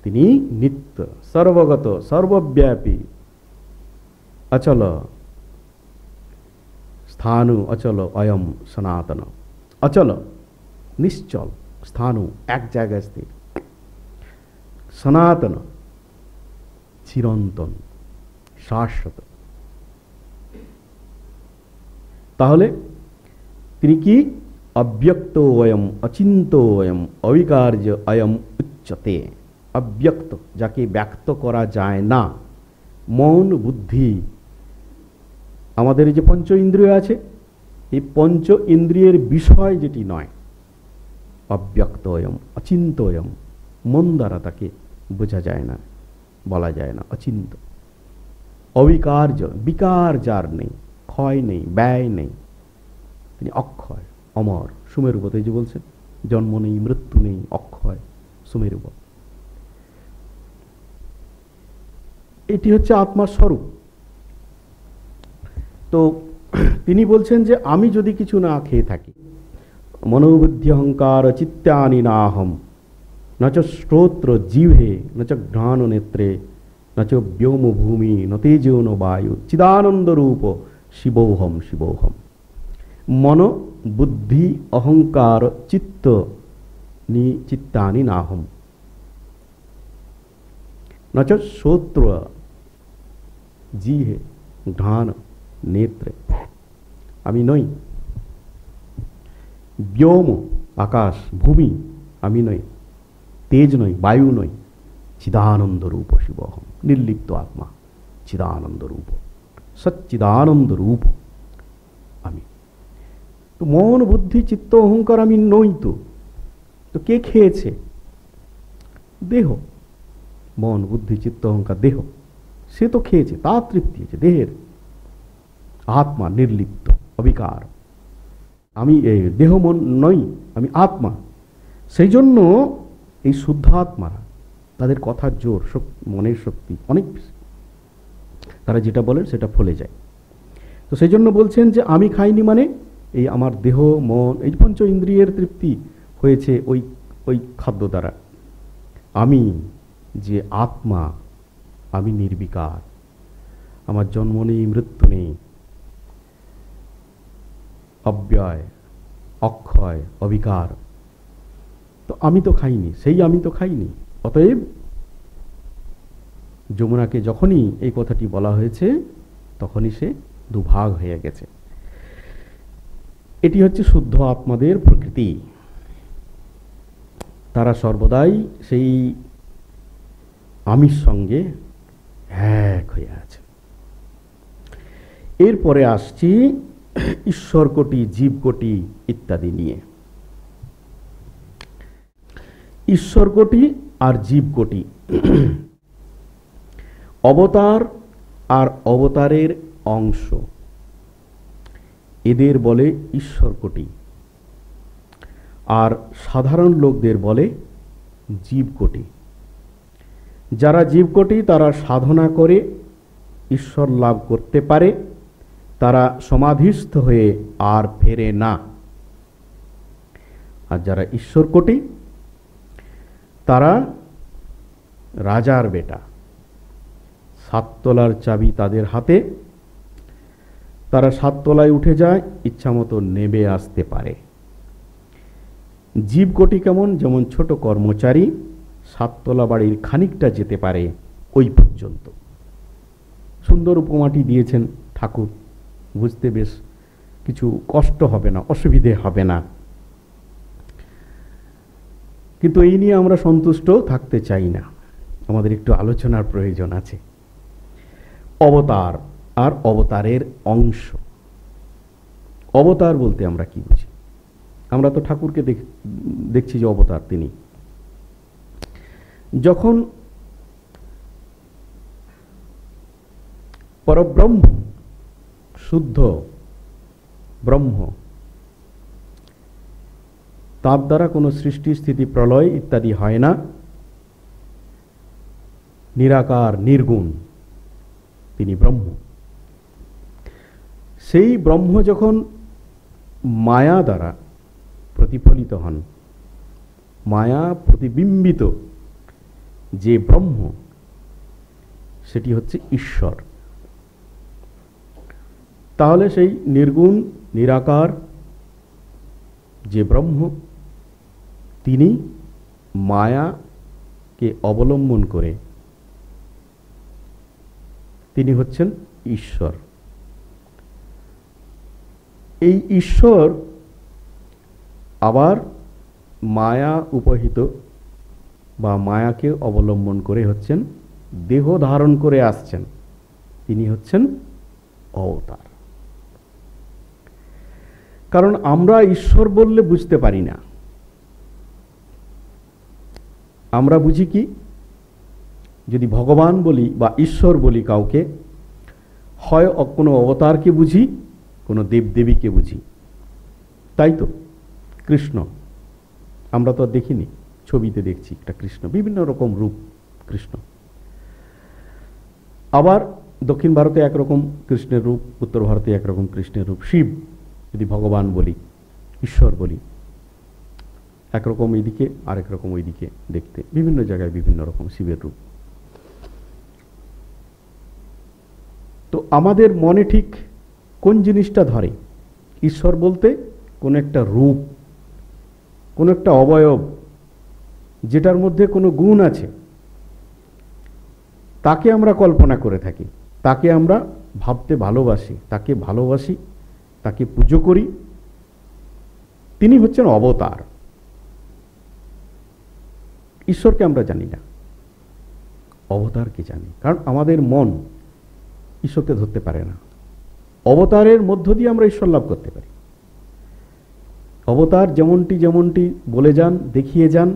তিনি নিত্য, সর্বগত, সর্বব্যাপী, অচল, স্থাণু অচল, অয়ম সনাতন। অচল নিশ্চল, স্থাণু এক জায়গায় স্থির, সনাতন চিরন্তন, শাশ্বত। তাহলে তিনি কি? অব্যক্ত অয়ম, অচিন্ত অয়ম, অবিকার্য অয়ম উচ্চতে। অব্যক্ত, যাকে ব্যক্ত করা যায় না। মন বুদ্ধি আমাদের এই যে পঞ্চ ইন্দ্রিয় আছে, এই পঞ্চ ইন্দ্রিয়ের বিষয় যেটি নয়, অব্যক্তয়ম, অচিন্তয়ম, মন দ্বারা তাকে বোঝা যায় না, বলা যায় না, অচিন্ত। অবিকার্য, বিকার যার নেই, ক্ষয় নেই, ব্যয় নেই, তিনি অক্ষয়, অমর, সুমেরুবৎ। এই যে বলছেন জন্ম নেই, মৃত্যু নেই, অক্ষয়, সুমেরুবৎ। এটি হচ্ছে আত্মার স্বরূপ। তো তিনি বলছেন যে আমি যদি কিছু না খেয়ে থাকি, মনোবুদ্ধি অহংকার চিত্তানি নাহম, ন চ শ্রোত্র জিহ্বে, ন চ ঘ্রাণ নেত্রে, ন চ ব্যোম ভূমি, ন তেজো ন বায়ু, চিদানন্দ রূপ শিবোহম শিবোহম। মন বুদ্ধি অহংকার চিত্ত নি চিত্তানি নাহম, ন চ শ্রোত্র জিহ্বে ঘ্রাণ নেত্রে, আমি নই। ব্যোম আকাশ, ভূমি আমি নই, তেজ নই, বায়ু নই, চিদানন্দ রূপ শিবহম, নির্লিপ্ত আত্মা, চিদানন্দ রূপ, সচ্চিদানন্দ রূপ আমি। তো মন বুদ্ধি চিত্ত অহংকার আমি নই। তো কে খেয়েছে? দেহ। মন বুদ্ধি চিত্ত অহংকার দেহ, সে তো খেয়েছে, তার তৃপ্তি হয়েছে দেহের। আত্মা নির্লিপ্ত, অবিকার। আমি এই দেহ মন নই, আমি আত্মা। সেই জন্য এই শুদ্ধ আত্মারা, তাদের কথার জোর, মনের শক্তি অনেক বেশি, তারা যেটা বলেন সেটা ফলে যায়। তো সেই জন্য বলছেন যে আমি খাইনি, মানে এই আমার দেহ মন, এই পঞ্চ ইন্দ্রিয়ের তৃপ্তি হয়েছে ওই খাদ্য দ্বারা। আমি যে আত্মা, আমি নির্বিকার, আমার জন্ম নেই, মৃত্যু নেই, অব্যয়, অক্ষয়, অবিকার। তো আমি তো খাইনি, সেই আমি তো খাইনি। অতএব যমুনাকে যখনই এই কথাটি বলা হয়েছে, তখনই সে দুভাগ হয়ে গেছে। এটি হচ্ছে শুদ্ধ আত্মাদের প্রকৃতি। তারা সর্বদাই সেই আমির সঙ্গে এক হয়ে আছে। এরপরে আসছি ঈশ্বর কোটি, জীব কোটি ইত্যাদি নিয়ে। ঈশ্বর কোটি আর জীব কোটি, অবতার আর অবতারের অংশ, এদের বলে ঈশ্বর কোটি। আর সাধারণ লোকদের বলে জীব কোটি। যারা জীব কোটি, তারা সাধনা করে ঈশ্বর লাভ করতে পারে, তারা সমাধিস্থ হয়ে আর ফেরে না। আর যারা ঈশ্বর কোটি, তারা রাজার বেটা, সাততলার চাবি তাদের হাতে, তারা সাততলায় উঠে যায়, ইচ্ছামতো নেমে আসতে পারে। জীব কোটি কেমন? যেমন ছোট কর্মচারী সাততলা বাড়ির খানিকটা যেতে পারে, ওই পর্যন্ত। সুন্দর উপমাটি দিয়েছেন ঠাকুর, বুঝতে বেশ কিছু কষ্ট হবে না, অসুবিধে হবে না। কিন্তু এই নিয়ে আমরা সন্তুষ্ট থাকতে চাই না, আমাদের একটু আলোচনার প্রয়োজন আছে। অবতার আর অবতারের অংশ। অবতার বলতে আমরা কি বুঝি? আমরা তো ঠাকুরকে দেখছি যে অবতার তিনি। যখন পরব্রহ্ম, শুদ্ধ ব্রহ্ম, তার দ্বারা কোনো সৃষ্টি স্থিতি প্রলয় ইত্যাদি হয় না, নিরাকার নির্গুণ, তিনি ব্রহ্ম। সেই ব্রহ্ম যখন মায়া দ্বারা প্রতিফলিত হন, মায়া প্রতিবিম্বিত যে ব্রহ্ম, সেটি হচ্ছে ঈশ্বর। তাহলে সেই নির্গুণ নিরাকার যে ব্রহ্ম, তিনি মায়াকে অবলম্বন করে তিনি হচ্ছেন ঈশ্বর। এই ঈশ্বর আবার মায়া উপহিত বা মায়াকে অবলম্বন করে হচ্ছেন, দেহ ধারণ করে আসছেন, তিনি হচ্ছেন অবতার। কারণ আমরা ঈশ্বর বললে বুঝতে পারি না। আমরা বুঝি কি, যদি ভগবান বলি বা ঈশ্বর বলি কাউকে, হয় কোনো অবতারকে বুঝি, কোনো দেবদেবীকে বুঝি। তাই তো কৃষ্ণ আমরা তো আর দেখিনি, ছবিতে দেখছি একটা কৃষ্ণ, বিভিন্ন রকম রূপ কৃষ্ণ। আবার দক্ষিণ ভারতে একরকম কৃষ্ণের রূপ, উত্তর ভারতে একরকম কৃষ্ণের রূপ। শিব যদি ভগবান বলি, ঈশ্বর বলি, একরকম এইদিকে আরেক রকম ওইদিকে দেখতে, বিভিন্ন জায়গায় বিভিন্ন রকম শিবের রূপ। তো আমাদের মনে ঠিক কোন জিনিসটা ধরে? ঈশ্বর বলতে কোন একটা রূপ, কোন একটা অবয়ব, যেটার মধ্যে কোনো গুণ আছে, তাকে আমরা কল্পনা করে থাকি, তাকে আমরা ভাবতে ভালোবাসি, তাকে ভালোবাসি, তাকে পুজো করি। তিনি হচ্ছেন অবতার। ঈশ্বরকে আমরা জানি না, অবতারকে জানি, কারণ আমাদের মন ঈশ্বরকে ধরতে পারে না। অবতারের মধ্য দিয়ে আমরা ঈশ্বর লাভ করতে পারি। অবতার যেমনটি যেমনটি বলে যান, দেখিয়ে যান,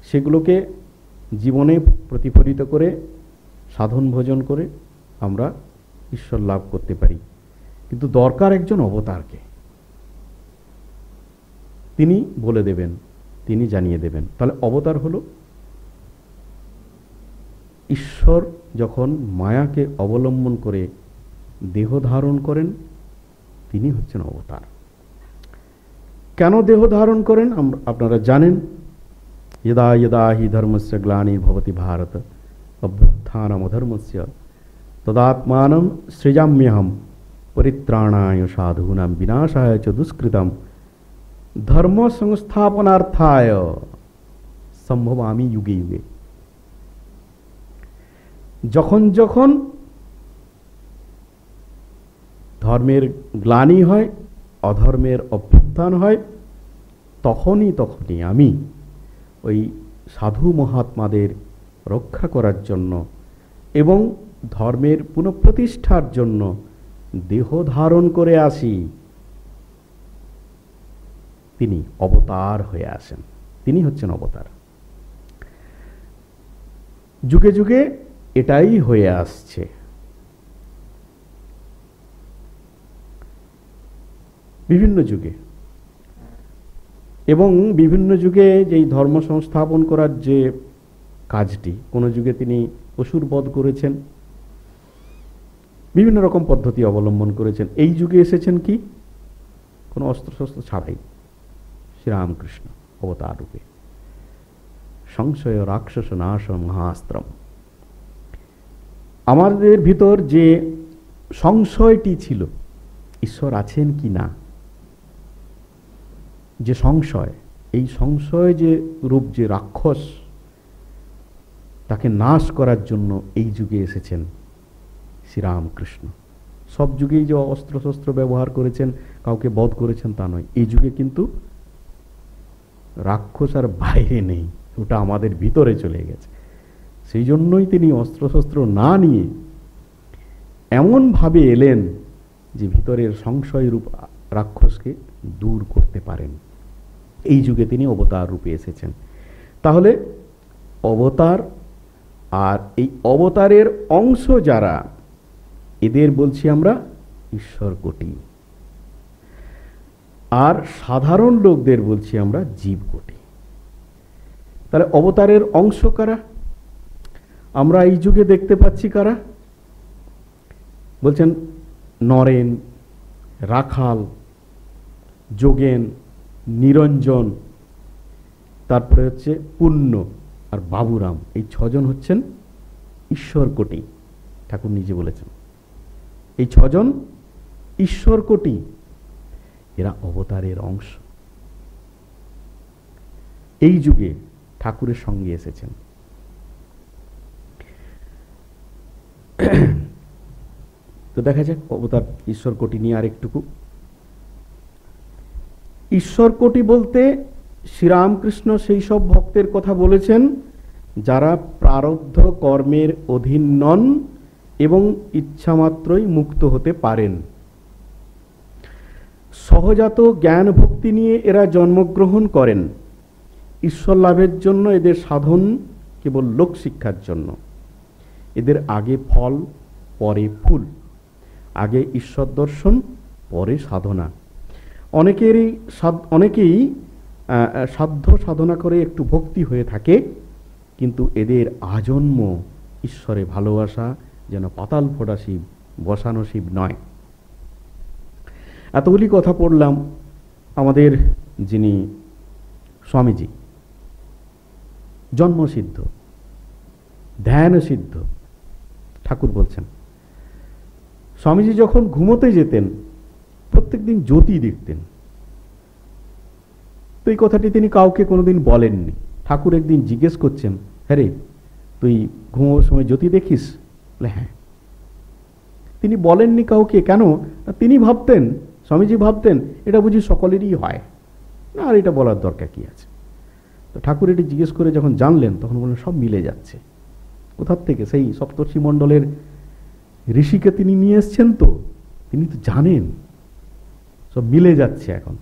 সেগুলোকে জীবনে প্রতিফলিত করে, সাধন ভোজন করে আমরা ঈশ্বর লাভ করতে পারি। কিন্তু দরকার একজন অবতারকে, তিনি বলে দেবেন, তিনি জানিয়ে দেবেন। তাহলে অবতার হলো ঈশ্বর যখন মায়াকে অবলম্বন করে দেহ ধারণ করেন, তিনি হচ্ছেন অবতার। কেন দেহ ধারণ করেন আপনারা জানেন। यदा यदा हि धर्मस्य ग्लानिर्भवति भारत अभ्युत्थानमधर्मस्य तदात्मानं सृजाम्यहं परित्राणाय साधूनां विनाशाय च दुष्कृतं धर्म संस्थापनार्थाय संभवामि युगे युगे। যখন যখন ধর্মের গ্লানি হয়, অধর্মের অভ্যুত্থান হয়, তখনই তখনই আমি ওই সাধু মহাত্মাদের রক্ষা করার জন্য এবং ধর্মের পুনঃপ্রতিষ্ঠার জন্য দেহ ধারণ করে আসি। তিনি অবতার হয়ে আসেন, তিনি হচ্ছেন অবতার। যুগে যুগে এটাই হয়ে আসছে। বিভিন্ন যুগে এবং বিভিন্ন যুগে যেই ধর্ম সংস্থাপন করার যে কাজটি, কোনো যুগে তিনি অসুর বধ করেছেন, বিভিন্ন রকম পদ্ধতি অবলম্বন করেছেন। এই যুগে এসেছেন কি, কোনো অস্ত্রশস্ত্র ছাড়াই, শ্রীরামকৃষ্ণ অবতার রূপে। সংশয় রাক্ষস নাশ মহাস্ত্রম। আমাদের ভিতর যে সংশয়টি ছিল, ঈশ্বর আছেন কি না, যে সংশয়, এই সংশয় যে রূপ, যে রাক্ষস, তাকে নাশ করার জন্য এই যুগে এসেছেন শ্রীরামকৃষ্ণ। সব যুগেই যে অস্ত্রশস্ত্র ব্যবহার করেছেন, কাউকে বধ করেছেন তা নয়। এই যুগে কিন্তু রাক্ষস আর বাইরে নেই, ওটা আমাদের ভিতরে চলে গেছে। সেই জন্যই তিনি অস্ত্রশস্ত্র না নিয়ে এমনভাবে এলেন যে ভিতরের সংশয় রূপ রাক্ষসকে দূর করতে পারেন। এই যুগে তিনি অবতার রূপে এসেছেন। তাহলে অবতার আর এই অবতারের অংশ যারা, এদের বলছি আমরা ঈশ্বর কোটি, আর সাধারণ লোকদের বলছি আমরা জীব কোটি। তাহলে অবতারের অংশ কারা? আমরা এই যুগে দেখতে পাচ্ছি কারা? বলছেন নরেন, রাখাল, যোগেন, নিরঞ্জন, তারপরে হচ্ছে পুণ্য আর বাবুরাম। এই ছজন হচ্ছেন ঈশ্বর কোটি। ঠাকুর নিজে বলেছেন এই ছজন ঈশ্বর কোটি, এরা অবতারের অংশ। এই যুগে ঠাকুরের সঙ্গে এসেছেন। তো দেখা যাক অবতার ঈশ্বর কোটি নিয়ে আরেকটুকু। ঈশ্বর কোটি বলতে শ্রীরামকৃষ্ণ সেই সব ভক্তের কথা বলেছেন যারা প্রারব্ধ কর্মের অধীন নন এবং ইচ্ছামাত্রই মুক্ত হতে পারেন। সহজাত জ্ঞান ভক্তি নিয়ে এরা জন্মগ্রহণ করেন। ঈশ্বর লাভের জন্য এদের সাধন কেবল লোক শিক্ষার জন্য। এদের আগে ফল পরে ফুল, আগে ঈশ্বর দর্শন পরে সাধনা। অনেকেই সাধ্য সাধনা করে একটু ভক্তি হয়ে থাকে, কিন্তু এদের আজন্ম ঈশ্বরে ভালোবাসা যেন পাতাল ফোড়া শিব, বসানো শিব নয়। এতগুলি কথা পড়লাম। আমাদের যিনি স্বামীজি, জন্মসিদ্ধ ধ্যান সিদ্ধ, ঠাকুর বলছেন স্বামীজি যখন ঘুমোতে যেতেন প্রত্যেকদিন জ্যোতি দেখতেন। তো এই কথাটি তিনি কাউকে কোনোদিন বলেননি। ঠাকুর একদিন জিজ্ঞেস করছেন, হ্যাঁ রে, তুই ঘুমোবার সময় জ্যোতি দেখিস? বলে হ্যাঁ। তিনি বলেননি কাউকে। কেন? তিনি ভাবতেন, স্বামীজি ভাবতেন এটা বুঝি সকলেরই হয়, না আর এটা বলার দরকার কি আছে। তো ঠাকুর এটি জিজ্ঞেস করে যখন জানলেন তখন বললেন সব মিলে যাচ্ছে। কোথার থেকে? সেই সপ্তর্ষি মণ্ডলের ঋষিকে তিনি নিয়ে এসছেন, তো তিনি তো জানেন সব মিলে যাচ্ছে। এখন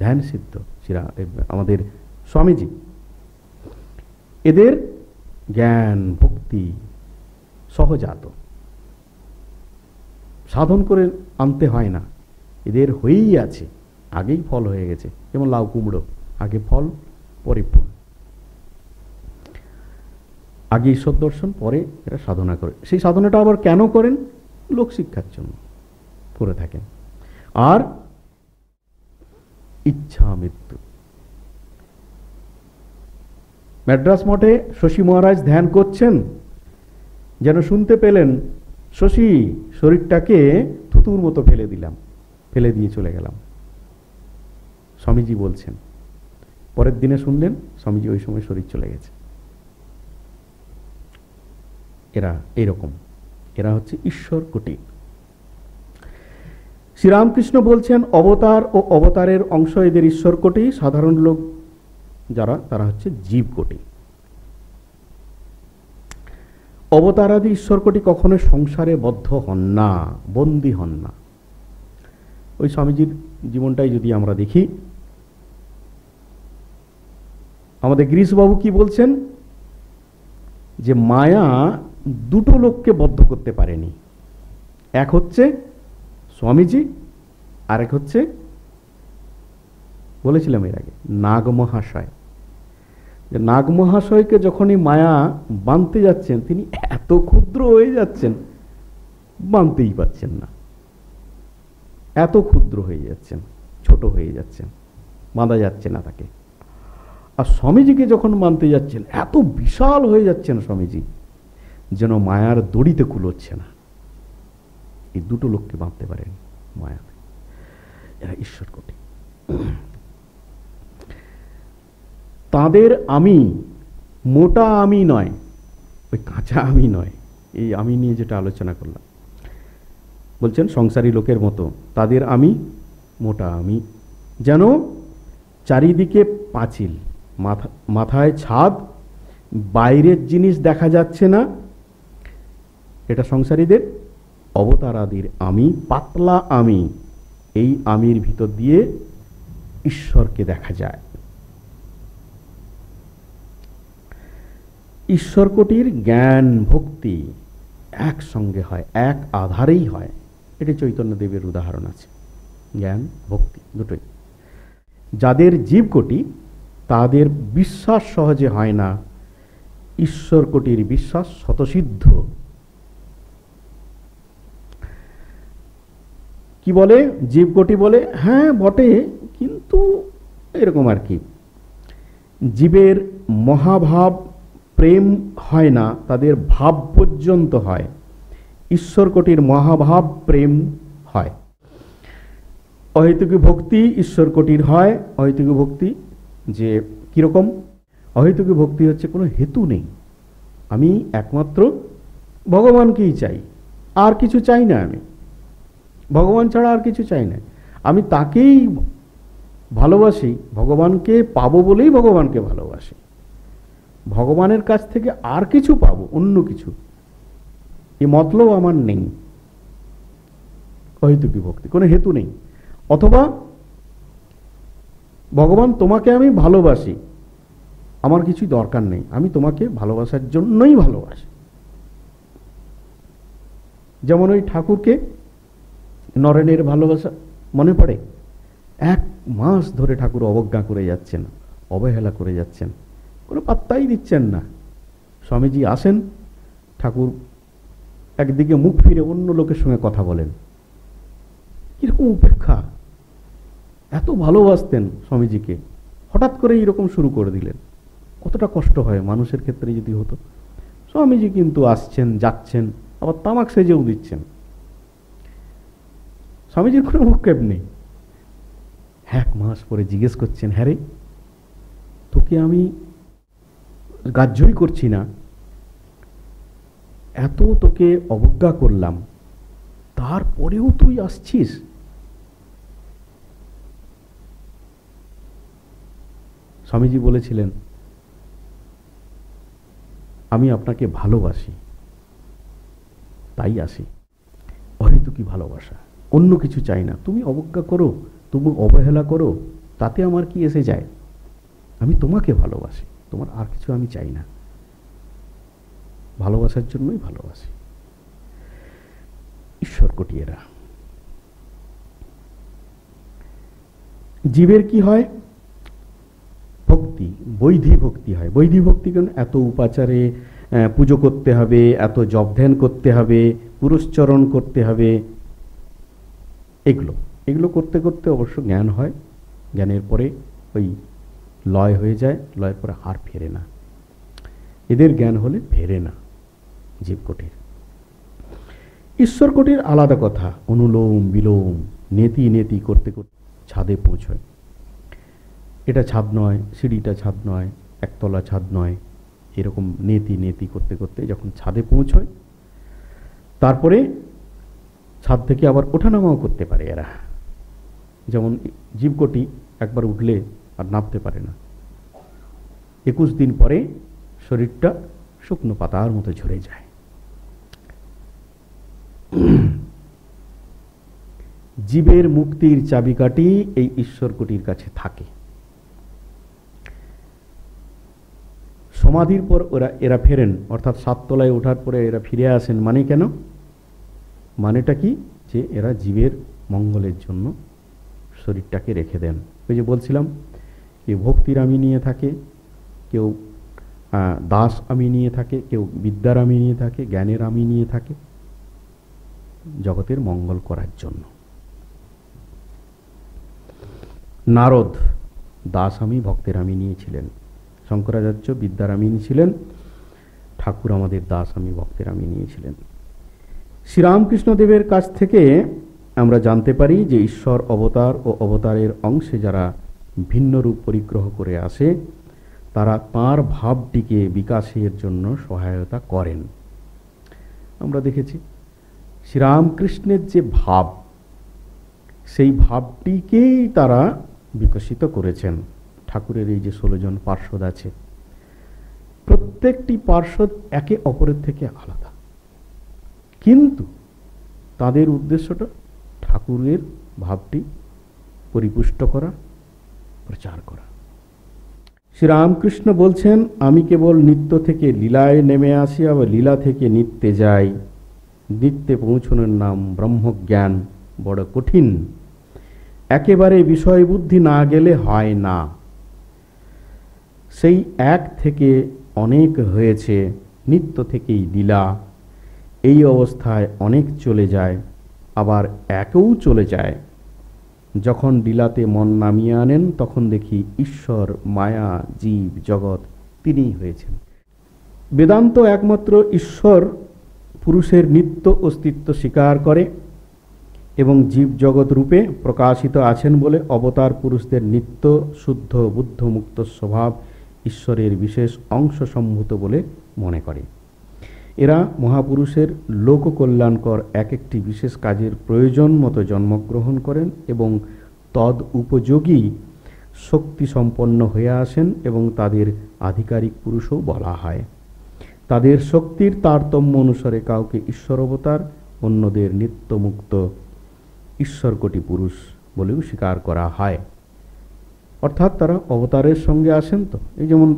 ধ্যান সিদ্ধ আমাদের স্বামীজি, এদের জ্ঞান ভক্তি সহজাত, সাধন করে আনতে হয় না, এদের হয়েই আছে, আগেই ফল হয়ে গেছে। যেমন লাউ কুমড়ো, আগে ফল পরে ফুল, আগে ঈশ্বর দর্শন পরে এরা সাধনা করে। সেই সাধনাটা আবার কেন করেন? লোক শিক্ষার জন্য করে থাকেন। আর ইচ্ছা মৃত্যু। ম্যাড্রাস মঠে শশী মহারাজ ধ্যান করছেন, যেন শুনতে পেলেন, শশী, শরীরটাকে থুতুর মতো ফেলে দিলাম, ফেলে দিয়ে চলে গেলাম। স্বামীজি বলছেন, পরের দিনে শুনলেন স্বামীজি ওই সময় শরীর চলে গেছে। এরা এইরকম, এরা হচ্ছে ঈশ্বর কোটি। শ্রীরামকৃষ্ণ বলছেন অবতার ও অবতারের অংশ এদের ঈশ্বর কোটি, সাধারণ লোক যারা তারা হচ্ছে জীব কোটি। অবতারাদি ঈশ্বর কোটি কখনো সংসারে বদ্ধ হন না, বন্দী হন না। ওই স্বামীজির জীবনটাই যদি আমরা দেখি, আমাদের গিরিশবাবু কি বলছেন, যে মায়া দুটো লোককে বদ্ধ করতে পারেনি। এক হচ্ছে স্বামীজি, আর এক হচ্ছে বলেছিলাম এর আগে নাগ মহাশয়। যে নাগ মহাশয়কে যখনই মায়া বাঁধতে যাচ্ছেন, তিনি এত ক্ষুদ্র হয়ে যাচ্ছেন, বাঁধতেই পারছেন না, এত ক্ষুদ্র হয়ে যাচ্ছেন, ছোট হয়ে যাচ্ছেন, বাঁধা যাচ্ছে না তাকে। আর স্বামীজিকে যখন মানতে যাচ্ছেন, এত বিশাল হয়ে যাচ্ছেন স্বামীজি, যেন মায়ার দড়িতে কুলোচ্ছে না। এই দুটো লোককে বাঁধতে পারেন মায়া, এরা ঈশ্বর কোটি। তাদের আমি মোটা আমি নয়, ওই কাঁচা আমি নয়। এই আমি নিয়ে যেটা আলোচনা করলাম, বলছেন সংসারী লোকের মতো তাদের আমি মোটা আমি, যেন চারিদিকে পাঁচিল, মাথায় ছাদ, বাইরের জিনিস দেখা যাচ্ছে না। এটা সংসারীদের। অবতারাদির আমি পাতলা আমি, এই আমির ভিতর দিয়ে ঈশ্বরকে দেখা যায়। ঈশ্বর কোটির জ্ঞান ভক্তি একসঙ্গে হয়, এক আধারেই হয়। এটি চৈতন্যদেবের উদাহরণ আছে। জ্ঞান ভক্তি দুটোই। যাদের জীব কোটি তাদের বিশ্বাস সহজে হয় না, ঈশ্বর কোটির বিশ্বাস শতসিদ্ধ। কি বলে? জীব কোটি বলে হ্যাঁ বটে, কিন্তু এরকম আর কি। জীবের মহাভাব প্রেম হয় না, তাদের ভাব পর্যন্ত হয়। ঈশ্বর কোটির মহাভাব প্রেম হয়। অহৈতুকী ভক্তি ঈশ্বর কোটির হয়। অহৈতুকী ভক্তি যে কিরকম? অহৈতুকী ভক্তি হচ্ছে কোনো হেতু নেই, আমি একমাত্র ভগবানকেই চাই, আর কিছু চাই না, আমি ভগবান ছাড়া আর কিছু চাই না, আমি তাকেই ভালোবাসি, ভগবানকে পাবো বলেই ভগবানকে ভালোবাসি, ভগবানের কাছ থেকে আর কিছু পাবো, অন্য কিছু, এই মতলব আমার নেই। অহেতুকী ভক্তি, কোনো হেতু নেই। অথবা ভগবান তোমাকে আমি ভালোবাসি, আমার কিছুই দরকার নেই, আমি তোমাকে ভালোবাসার জন্যই ভালোবাসি। যেমন ওই ঠাকুরকে নরেনের ভালোবাসা মনে পড়ে? 1 মাস ধরে ঠাকুর অবজ্ঞা করে যাচ্ছেন, অবহেলা করে যাচ্ছেন, কোনো পাত্তাই দিচ্ছেন না। স্বামীজি আসেন, ঠাকুর একদিকে মুখ ফিরে অন্য লোকের সঙ্গে কথা বলেন। কিরকম উপেক্ষা! এত ভালোবাসতেন স্বামীজিকে, হঠাৎ করে এইরকম শুরু করে দিলেন। কতটা কষ্ট হয় মানুষের ক্ষেত্রে যদি হতো। স্বামীজি কিন্তু আসছেন, যাচ্ছেন, আবার তামাক সেজেও দিচ্ছেন। স্বামীজির কোনো ভূক্ষেপ নেই। 1 মাস পরে জিজ্ঞেস করছেন, হ্যাঁ রে, তোকে আমি গ্রাহ্যই করছি না, এত তোকে অবজ্ঞা করলাম, তারপরেও তুই আসছিস? স্বামীজি বলেছিলেন, আমি আপনাকে ভালোবাসি, তাই আসি। অহেতুকী ভালোবাসা, অন্য কিছু চাই না। তুমি অবজ্ঞা করো, তুমি অবহেলা করো, তাতে আমার কি এসে যায়? আমি তোমাকে ভালোবাসি, তোমার আর কিছু আমি চাই না। ভালোবাসার জন্যই ভালোবাসি। ঈশ্বর কোটি এরা। জীবের কি হয়? ভক্তি, বৈধি ভক্তি হয়। বৈধি ভক্তি কেন? এত উপাচারে পুজো করতে হবে, এত জপ ধ্যান করতে হবে, পুরস্চরণ করতে হবে, এগুলো এগুলো করতে করতে অবশ্য জ্ঞান হয়। জ্ঞানের পরে ওই লয় হয়ে যায়, লয়ের পরে আর ফেরে না। এদের জ্ঞান হলে ফেরে না জীবকোটির। ঈশ্বর কোটির আলাদা কথা। অনুলোম বিলোম, নেতি নেতি করতে করতে ছাদে পৌঁছয়। এটা ছাদ নয়, সিঁড়িটা ছাদ নয়, একতলা ছাদ নয়, এরকম নেতি নেতি করতে করতে যখন ছাদে পৌঁছয়, তারপরে ছাদ থেকে আবার ওঠানামাও করতে পারে এরা। যেমন জীবকোটি একবার উঠলে আর নামতে পারে না। 21 দিন পরে শরীরটা শুকনো পাতার মতো ঝরে যায়। জীবের মুক্তির চাবিকাঠি এই ঈশ্বর কোটির কাছে থাকে। সমাধির পর এরা ফেরেন, অর্থাৎ 7 তলায় ওঠার পরে এরা ফিরে আসেন। মানে কেন? মানেটা কি? যে এরা জীবের মঙ্গলের জন্য শরীরটাকে রেখে দেন। ওই যে বলছিলাম, কেউ ভক্তির আমি নিয়ে থাকে, কেউ দাস আমি নিয়ে থাকে, কেউ বিদ্যার আমি নিয়ে থাকে, জ্ঞানের আমি নিয়ে থাকে, জগতের মঙ্গল করার জন্য। নারদ দাস আমি ভক্তের আমি নিয়েছিলেন, শঙ্করাচার্য বিদ্যার আমি ছিলেন, ঠাকুর আমাদের দাস আমি ভক্তের আমি নিয়েছিলেন। শ্রীরামকৃষ্ণদেবের কাছ থেকে আমরা জানতে পারি যে ঈশ্বর অবতার ও অবতারের অংশে যারা ভিন্ন রূপ পরিগ্রহ করে আসে, তারা তাঁর ভাবটিকে বিকাশের জন্য সহায়তা করেন। আমরা দেখেছি শ্রীরামকৃষ্ণের যে ভাব, সেই ভাবটিকেই তারা বিকশিত করেছেন। ঠাকুরের এই যে 16 জন পার্ষদ আছে, প্রত্যেকটি পার্ষদ একে অপরের থেকে আলাদা, কিন্তু তাদের উদ্দেশ্যটা ঠাকুরের ভাবটি পরিপুষ্ট করা, প্রচার করা। শ্রীরামকৃষ্ণ বলছেন, আমি কেবল নিত্য থেকে লীলায় নেমে আসি, আবার লীলা থেকে নিত্যে যাই। নিত্যে পৌঁছনের নাম ব্রহ্মজ্ঞান, বড় কঠিন, একেবারে বিষয় বুদ্ধি না গেলে হয় না। সেই এক থেকে অনেক হয়েছে, নিত্য থেকেই লীলা। এই অবস্থায় অনেক চলে যায়, আবার একেও চলে যায়। যখন লীলাতে মন নামিয়ে আনেন, তখন দেখি ঈশ্বর, মায়া, জীব, জগৎ তিনিই হয়েছেন। বেদান্ত একমাত্র ঈশ্বর পুরুষের নিত্য অস্তিত্ব স্বীকার করে এবং জীব জগৎ রূপে প্রকাশিত আছেন বলে অবতার পুরুষদের নিত্য শুদ্ধ বুদ্ধ মুক্ত স্বভাব ঈশ্বরের বিশেষ অংশ সম্ভূত বলে মনে করে। এরা মহাপুরুষের লোককল্যাণকর এক একটি বিশেষ কাজের প্রয়োজন মতো জন্মগ্রহণ করেন এবং তদ উপযোগী শক্তি সম্পন্ন হয়ে আসেন এবং তাদের আধিকারিক পুরুষও বলা হয়। তাদের শক্তির তারতম্য অনুসারে কাউকে ঈশ্বর অবতার, অন্যদের নিত্যমুক্ত ঈশ্বরকোটি পুরুষ বলেও স্বীকার করা হয়। অর্থাৎ তারা অবতারের সঙ্গে আসেন। তো এই যেমন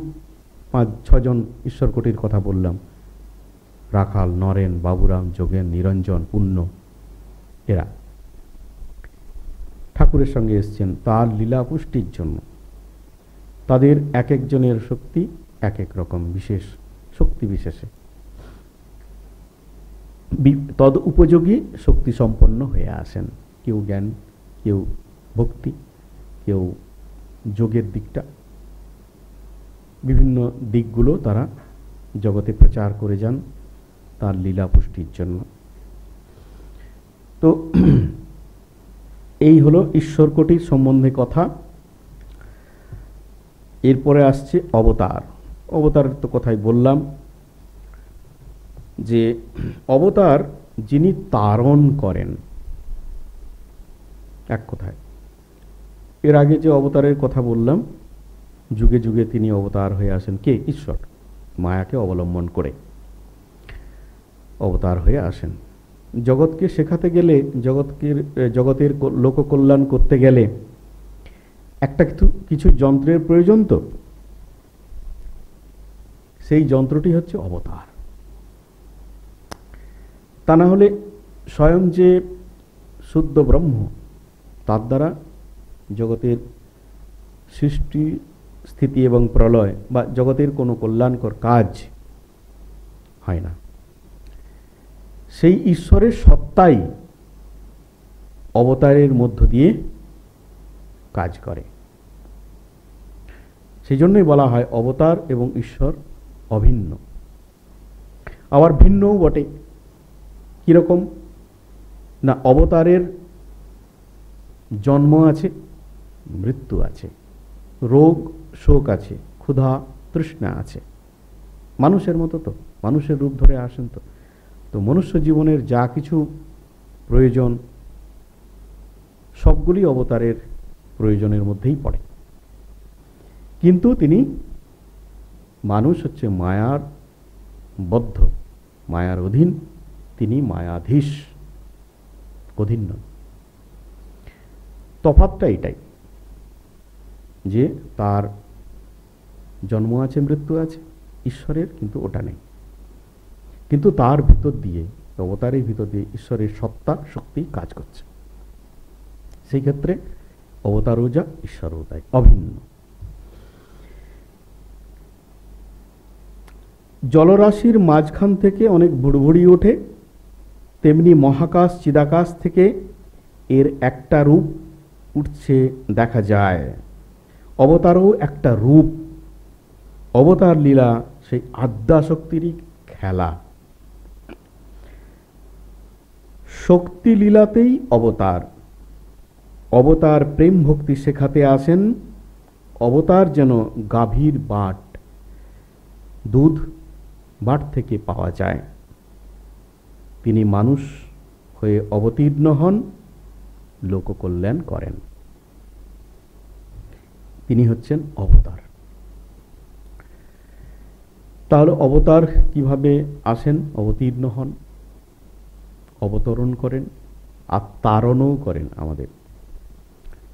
5-6 জন ঈশ্বরকোটির কথা বললাম, রাখাল, নরেন, বাবুরাম, যোগেন, নিরঞ্জন, পুণ্য, এরা ঠাকুরের সঙ্গে এসছেন তার লীলা পুষ্টির জন্য। তাদের এক একজনের শক্তি এক এক রকম বিশেষ শক্তি বিশেষে তদ উপযোগী শক্তি সম্পন্ন হয়ে আসেন। কেউ জ্ঞান, কেউ ভক্তি, কেউ যোগের দিকটা, বিভিন্ন দিকগুলো তারা জগতে প্রচার করে যান তার লীলা পুষ্টির জন্য। তো এই হলো ঈশ্বরকোটির সম্বন্ধে কথা। এরপরে আসছে অবতার। অবতারের তো কথাই বললাম যে অবতার যিনি তারণ করেন, এক কথায়। এর আগে যে অবতারের কথা বললাম, যুগে যুগে তিনি অবতার হয়ে আসেন। কে? ঈশ্বর মায়াকে অবলম্বন করে অবতার হয়ে আসেন। জগৎকে শেখাতে গেলে, জগতের লোককল্যাণ করতে গেলে একটা কিছু যন্ত্রের প্রয়োজন। তো সেই যন্ত্রটি হচ্ছে অবতার। তা না হলে স্বয়ং যে শুদ্ধ ব্রহ্ম, তার দ্বারা জগতের সৃষ্টি, স্থিতি এবং প্রলয় বা জগতের কোনো কল্যাণকর কাজ হয় না। সেই ঈশ্বরের সত্তাই অবতারের মধ্য দিয়ে কাজ করে। সেই জন্যই বলা হয় অবতার এবং ঈশ্বর অভিন্ন, আবার ভিন্নও বটে। কিরকম না, অবতারের জন্ম আছে, মৃত্যু আছে, রোগ শোক আছে, ক্ষুধা তৃষ্ণা আছে। মানুষের মতো তো, মানুষের রূপ ধরে আসেন। তো তো মনুষ্য জীবনের যা কিছু প্রয়োজন সবগুলি অবতারের প্রয়োজনের মধ্যেই পড়ে। কিন্তু তিনি, মানুষ হচ্ছে মায়ার বদ্ধ, মায়ার অধীন, তিনি মায়াধীশ, অধীন নন। তফাৎটা এটাই যে তার জন্ম আছে, মৃত্যু আছে, ঈশ্বরের কিন্তু ওটা নেই। কিন্তু তার ভিতর দিয়ে, অবতারের ভিতর দিয়ে ঈশ্বরের সত্তা শক্তি কাজ করছে। সেই ক্ষেত্রে অবতারও যা, ঈশ্বরও তাই, অভিন্ন। জলরাশির মাঝখান থেকে অনেক বুড়বুড়ি ওঠে, তেমনি মহাকাশ চিদাকাশ থেকে এর একটা রূপ উঠছে দেখা যায়। অবতারও একটা রূপ। অবতার লীলা সেই আদ্যাশক্তিরই খেলা। শক্তি লীলাতেই অবতার। অবতার প্রেম ভক্তি শেখাতে আসেন। অবতার যেন গাভীর বাট, দুধ বাট থেকে পাওয়া যায়। তিনি মানুষ হয়ে অবতীর্ণ হন, লোককল্যাণ করেন। তিনি হচ্ছেন অবতার। তাহলে অবতার কিভাবে আসেন, অবতীর্ণ হন, অবতরণ করেন, আর তারণও করেন আমাদের,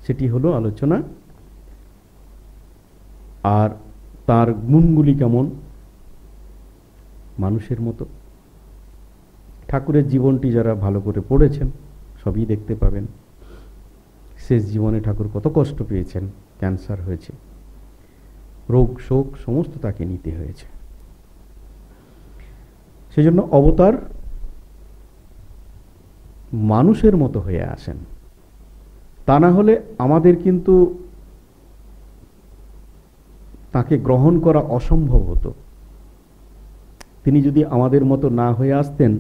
সেটি হলো আলোচনা। আর তার গুণগুলি কেমন? মানুষের মতো। ঠাকুরের জীবনটি যারা ভালো করে পড়েছেন সবই দেখতে পাবেন। শেষ জীবনে ঠাকুর কত কষ্ট পেয়েছেন, ক্যান্সার হয়েছে, রোগ শোক সমস্ত তাকে নিতে হয়েছে। সেজন্য অবতার মানুষের মতো হয়ে আসেন। তা না হলে আমাদের কিন্তু তাকে গ্রহণ করা অসম্ভব হতো। তিনি যদি আমাদের মতো না হয়ে আসতেন,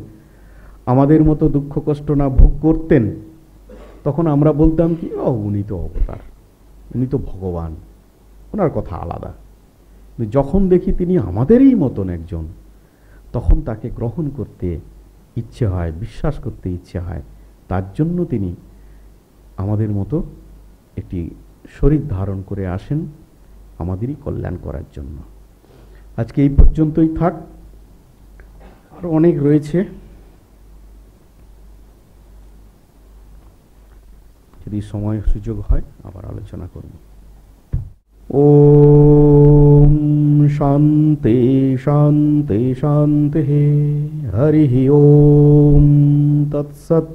আমাদের মতো দুঃখ কষ্ট না ভোগ করতেন, তখন আমরা বলতাম কি, উনি তো অবতার, উনি তো ভগবান, ওনার কথা আলাদা। যখন দেখি তিনি আমাদেরই মতন একজন, তখন তাকে গ্রহণ করতে ইচ্ছে হয়, বিশ্বাস করতে ইচ্ছে হয়। তার জন্য তিনি আমাদের মতো একটি শরীর ধারণ করে আসেন আমাদেরই কল্যাণ করার জন্য। আজকে এই পর্যন্তই থাক, আর অনেক রয়েছে। যদি সময় সুযোগ হয় আবার আলোচনা করব। ওম শান্তি শান্তি শান্তি। হরি ওম তৎসৎ।